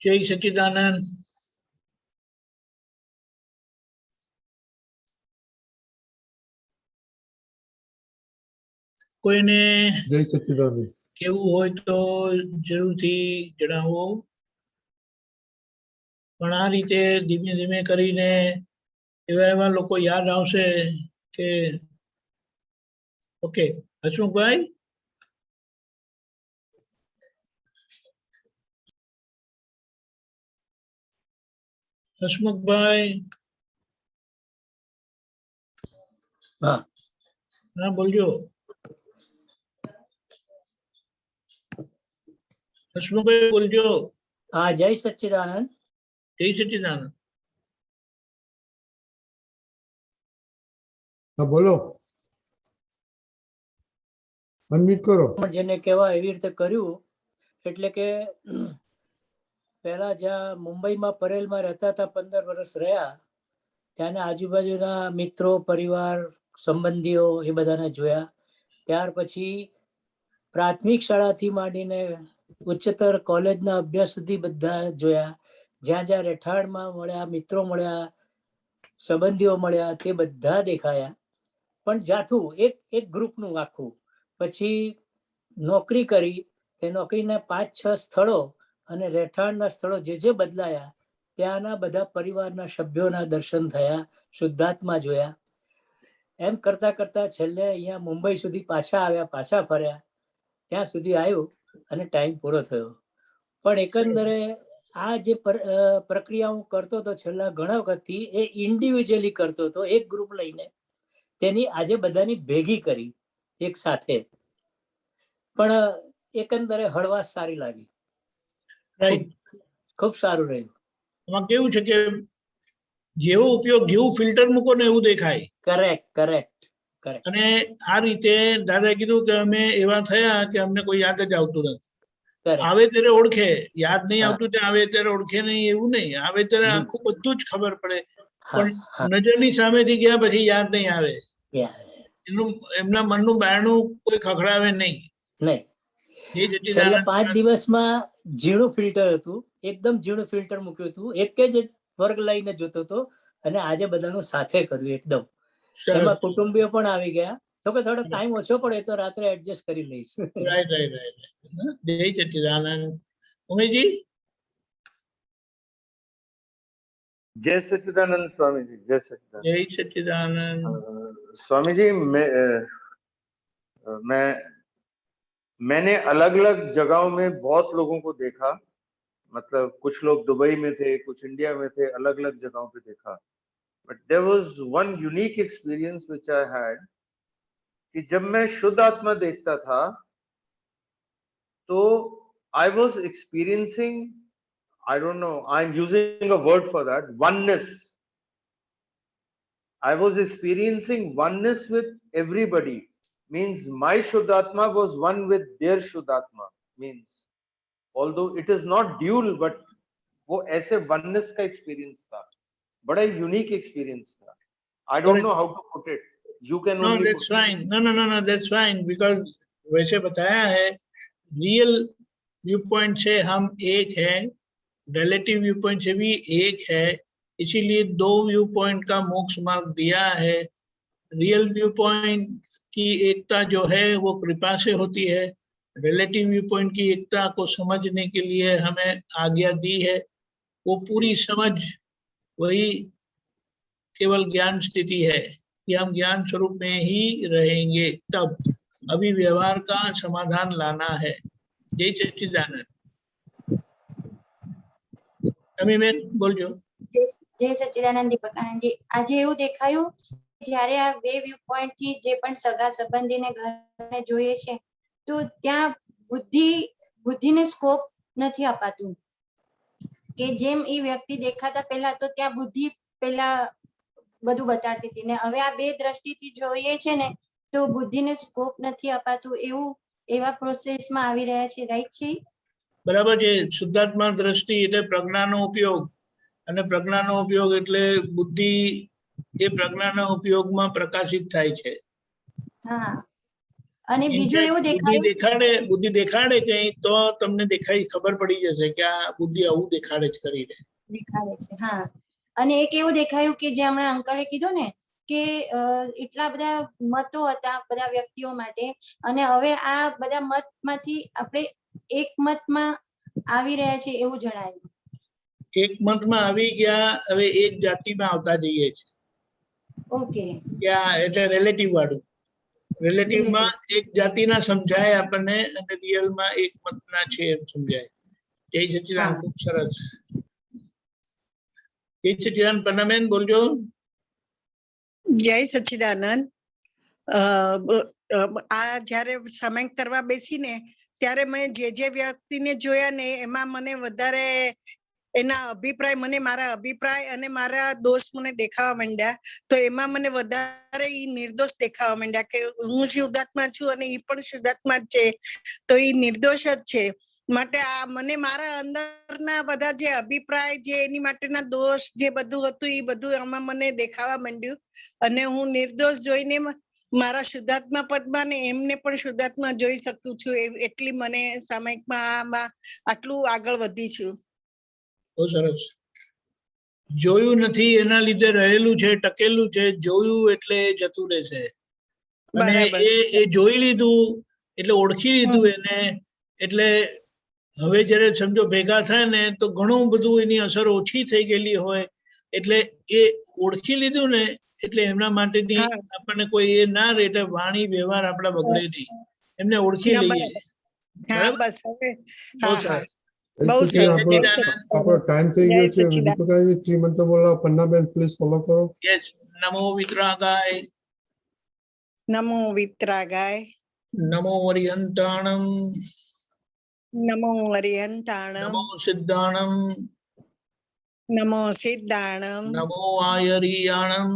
જય સચ્ચિદાનંદ. કોઈને જય સચ્ચિદાનંદ. કેવું હોય તો જરૂરથી જણાવો. પણ આ રીતે ધીમે ધીમે કરીને એવા લોકો યાદ આવશે કે ઓકે. હસમુખભાઈ, હસમુખભાઈ, હા બોલજો. હસમુખભાઈ બોલજો. हाँ जय सच्चिदानंद. જય સચ્ચિદાનંદ. હા બોલો, અનમ્યુટ કરો. જેને કહેવાય એવી રીતે કર્યું. એટલે કે પહેલા જ્યાં મુંબઈમાં પરેલમાં રહેતા હતા, 15 વર્ષ રહ્યા, ત્યાંના આજુબાજુના મિત્રો, પરિવાર, સંબંધીઓ એ બધાને જોયા. ત્યાર પછી પ્રાથમિક શાળાથી માંડીને ઉચ્ચતર કોલેજના અભ્યાસ સુધી બધા જોયા. જ્યાં જ્યાં રહેઠાણમાં મળ્યા, મિત્રો મળ્યા, સંબંધીઓ મળ્યા, તે બધા દેખાયા. પણ જાથું એક ગ્રુપનું આખું. પછી નોકરી કરી, તે નોકરીના 5-6 સ્થળો અને રહેઠાણના સ્થળો જે બદલાયા, ત્યાંના બધા પરિવારના સભ્યોના દર્શન થયા, શુદ્ધાત્મા જોયા. એમ કરતા કરતા છેલ્લે અહીંયા મુંબઈ સુધી પાછા આવ્યા, પાછા ફર્યા. ત્યાં સુધી આવ્યું અને ટાઈમ પૂરો થયો. પણ એકંદરે આ જે પ્રક્રિયા હું કરતો હતો છેલ્લા ઘણા વખતથી, એ ઇન્ડિવિજ્યુઅલી કરતો હતો, એક ગ્રુપ લઈને. તેની આજે બધાની ભેગી કરી એક સાથે. પણ એકંદરે હળવાશ સારી લાગી. રાઈટ, ખૂબ સારું રહ્યું. એમાં કેવું છે કે જેવો ઉપયોગ, જેવું ફિલ્ટર મૂકો ને એવું દેખાય. Correct correct correct. અને આ રીતે દાદાએ કીધું કે અમે એવા થયા કે અમને કોઈ યાદ જ આવતું નથી. આવે ત્યારે ઓળખે, યાદ નહીં આવતું ત્યાં આવે ત્યારે ઓળખે નહીં એવું નહીં. આવે ત્યારે આખું બધું જ ખબર પડે. પણ નજરની સામેથી ગયા પછી યાદ નહીં આવે. એમના મનનું બારણું કોઈ ખખડાવે નહીં. છેલ્લા 5 દિવસમાં ઝીણું ફિલ્ટર હતું, એકદમ ઝીણું ફિલ્ટર મૂક્યું હતું, એક જ વર્ગ લઈને જોતો હતો. અને આજે બધાનું સાથે કર્યું એકદમ. એમાં કુટુંબીઓ પણ આવી ગયા. તો કે થોડો ટાઈમ ઓછો પડે તો રાત્રે એડજસ્ટ કરી લઈશ. Right right right. જય સચ્ચિદાનંદ. ઉમેશજી. जय सच्चिदानंद स्वामी जी. जय सच्चिदानंद. जय सच्चिदानंद स्वामी जी. मैंने अलग अलग जगहों में बहुत लोगों को देखा. मतलब कुछ लोग दुबई में थे, कुछ इंडिया में थे, अलग अलग जगहों पे देखा. But there was one unique experience which I had कि जब मैं शुद्ध आत्मा देखता था तो I was experiencing, I don't know, I'm using a word for that, oneness. I was experiencing oneness with everybody. Means my Shuddhatma was one with their Shuddhatma. Means although it is not dual, but वो ऐसे oneness का experience था. बड़ा unique experience था. I don't know how to put it. You can no, only that's fine. No, that's fine because वैसे बताया है, real viewpoint से हम एक हैं, रिलेटिव व्यू पॉइंट से भी एक है, इसीलिए 2 व्यू पॉइंट का मोक्ष मार्ग दिया है. रियल व्यू पॉइंट की एकता जो है वो कृपा से होती है. रिलेटिव व्यू पॉइंट की एकता को समझने के लिए हमें आज्ञा दी है. वो पूरी समझ वही केवल ज्ञान स्थिति है कि हम ज्ञान स्वरूप में ही रहेंगे. तब अभी व्यवहार का समाधान लाना है. जय सच्चिदानंद. બોલજો. જય સચ્ચિદાનંદ. દીપક આનંદજી, આજે એવું દેખાયું જ્યારે આ 2 વ્યૂ પોઈન્ટ થી જે પણ સગા સંબંધીને ઘરને જોઈએ છે તો ત્યાં બુદ્ધિને સ્કોપ નથી અપાતું. કે જેમ એ વ્યક્તિ દેખાતા પહેલા તો ત્યાં બુદ્ધિ પહેલા બધું બતાડતી હતી ને હવે આ 2 દ્રષ્ટિથી જોઈએ છે ને તો બુદ્ધિને સ્કોપ નથી અપાતું. એવા પ્રોસેસમાં આવી રહ્યા છે. રાઈટ છે? બરાબર છે. શુદ્ધાત્મા દ્રષ્ટિ એટલે પ્રજ્ઞાનો ઉપયોગ, અને પ્રજ્ઞાનો ઉપયોગ એટલે બુદ્ધિ એ પ્રજ્ઞાના ઉપયોગમાં પ્રકાશિત થાય છે. હા. અને બીજું એવું દેખાયું બુદ્ધિ દેખાડે કઈ તો તમને દેખાય ખબર પડી જશે કે આ બુદ્ધિ આવું દેખાડે જ કરીને દેખાડે છે. હા, અને એક એવું દેખાયું કે જે હમણાં અંકલે કીધું ને કે એટલા બધા મતો હતા બધા વ્યક્તિઓ માટે, અને હવે આ બધા મતમાંથી આપણે એક મતમાં આવી રહ્યા છે એવું જણાયું. એક મતમાં આવી ગયા, હવે એક જાતિમાં આવતા જઈએ છે. ઓકે, ત્યાં એટલે રિલેટિવ વાળું, રિલેટિવમાં એક જાતિના સમજાય આપણને અને રિયલમાં એક મતના છે એમ સમજાય. જય સચ્ચિદાનંદ, ખૂબ સરસ. જય સચ્ચિદાનંદ, પન્નાબેન બોલજો. જય સચ્ચિદાનંદ. આ જ્યારે સમય કરવા બેસીને ત્યારે મેં જે વ્યક્તિને જોયા ને એમાં મને વધારે એના અભિપ્રાય, મને મારા અભિપ્રાય અને મારા દોષ મને દેખાવા માંડ્યા. તો એમાં મને વધારે ઈ નિર્દોષ દેખાવા માંડ્યા કે હું શુદ્ધાત્મા છું અને ઈ પણ શુદ્ધાત્મા જ છે, તો ઈ નિર્દોષ જ છે. માટે આ મને મારા અંદરના બધા જે અભિપ્રાય, જે એની માટેના દોષ, જે બધું હતું એ બધું આમાં મને દેખાવા માંડ્યું, અને હું નિર્દોષ જોઈને મારા શુદ્ધાત્મા પદમાં ને એમને પણ શુદ્ધાત્મા જોઈ શકું છું. એટલી મને સામયિકમાં આટલું આગળ વધી છું. બહુ સરસ. જોયું નથી એના લીધે રહેલું છે, ટકેલું છે. જોયું એટલે જતું રહેશે, અને એ જોઈ લીધું એટલે ઓળખી લીધું એને, એટલે હવે જયારે સમજો ભેગા થાય ને તો ઘણું બધું એની અસર ઓછી થઈ ગયેલી હોય, એટલે એ ઓળખી લીધું ને એટલે એમના માટેની આપણને કોઈ એ ના રહે, એટલે વાણી વ્યવહાર આપડા બગડે નહીં, એમને ઓળખી લઈએ. બહુ સરસ. આપણો ટાઈમ થઈ ગયો છે. દીપકાજી શ્રીમંતો બોલાવો. પન્નાબેન પ્લીઝ ફોલો કરો. યસ. નમો વિતરાગાય, નમો વિતરાગાય, નમો અરિહંતાણમ, નમો અરિહંતાણમ, નમો સિદ્ધાણમ, નમો સિદ્ધાણમ, નમો આયરિયાણમ,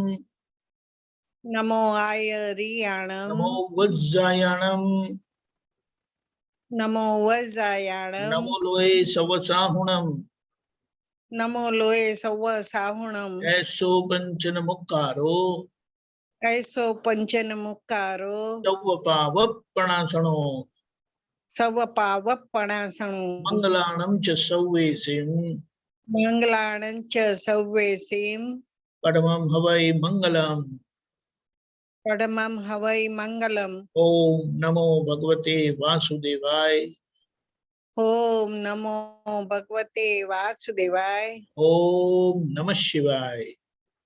નમો આયરિયાણમ, નમો વજ્જાયાણમ, નમો વજ્જાયાણમ, નમો લોહે સવસાહુણમ, નમો લોહે સવ સાહુણમ, એસો પંચન મુક્કારો, એસો પંચન મુક્કારો, સવ પાવપણાસણો, સવ પાવપણાસણો, મંગલાણમ ચ સૌવેસિમ, મંગલાણં ચ સૌવેસિમ, પરમં હવૈ મંગલમ, પરમં હવૈ મંગલમ. ઓમ નમો ભગવતે વાસુદેવાય, ઓમ નમો ભગવતે વાસુદેવાય, ઓમ નમઃ શિવાય,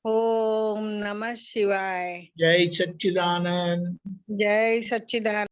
ઓમ નમઃ શિવાય. જય સચ્ચિદાનંદ, જય સચ્ચિદાનંદ.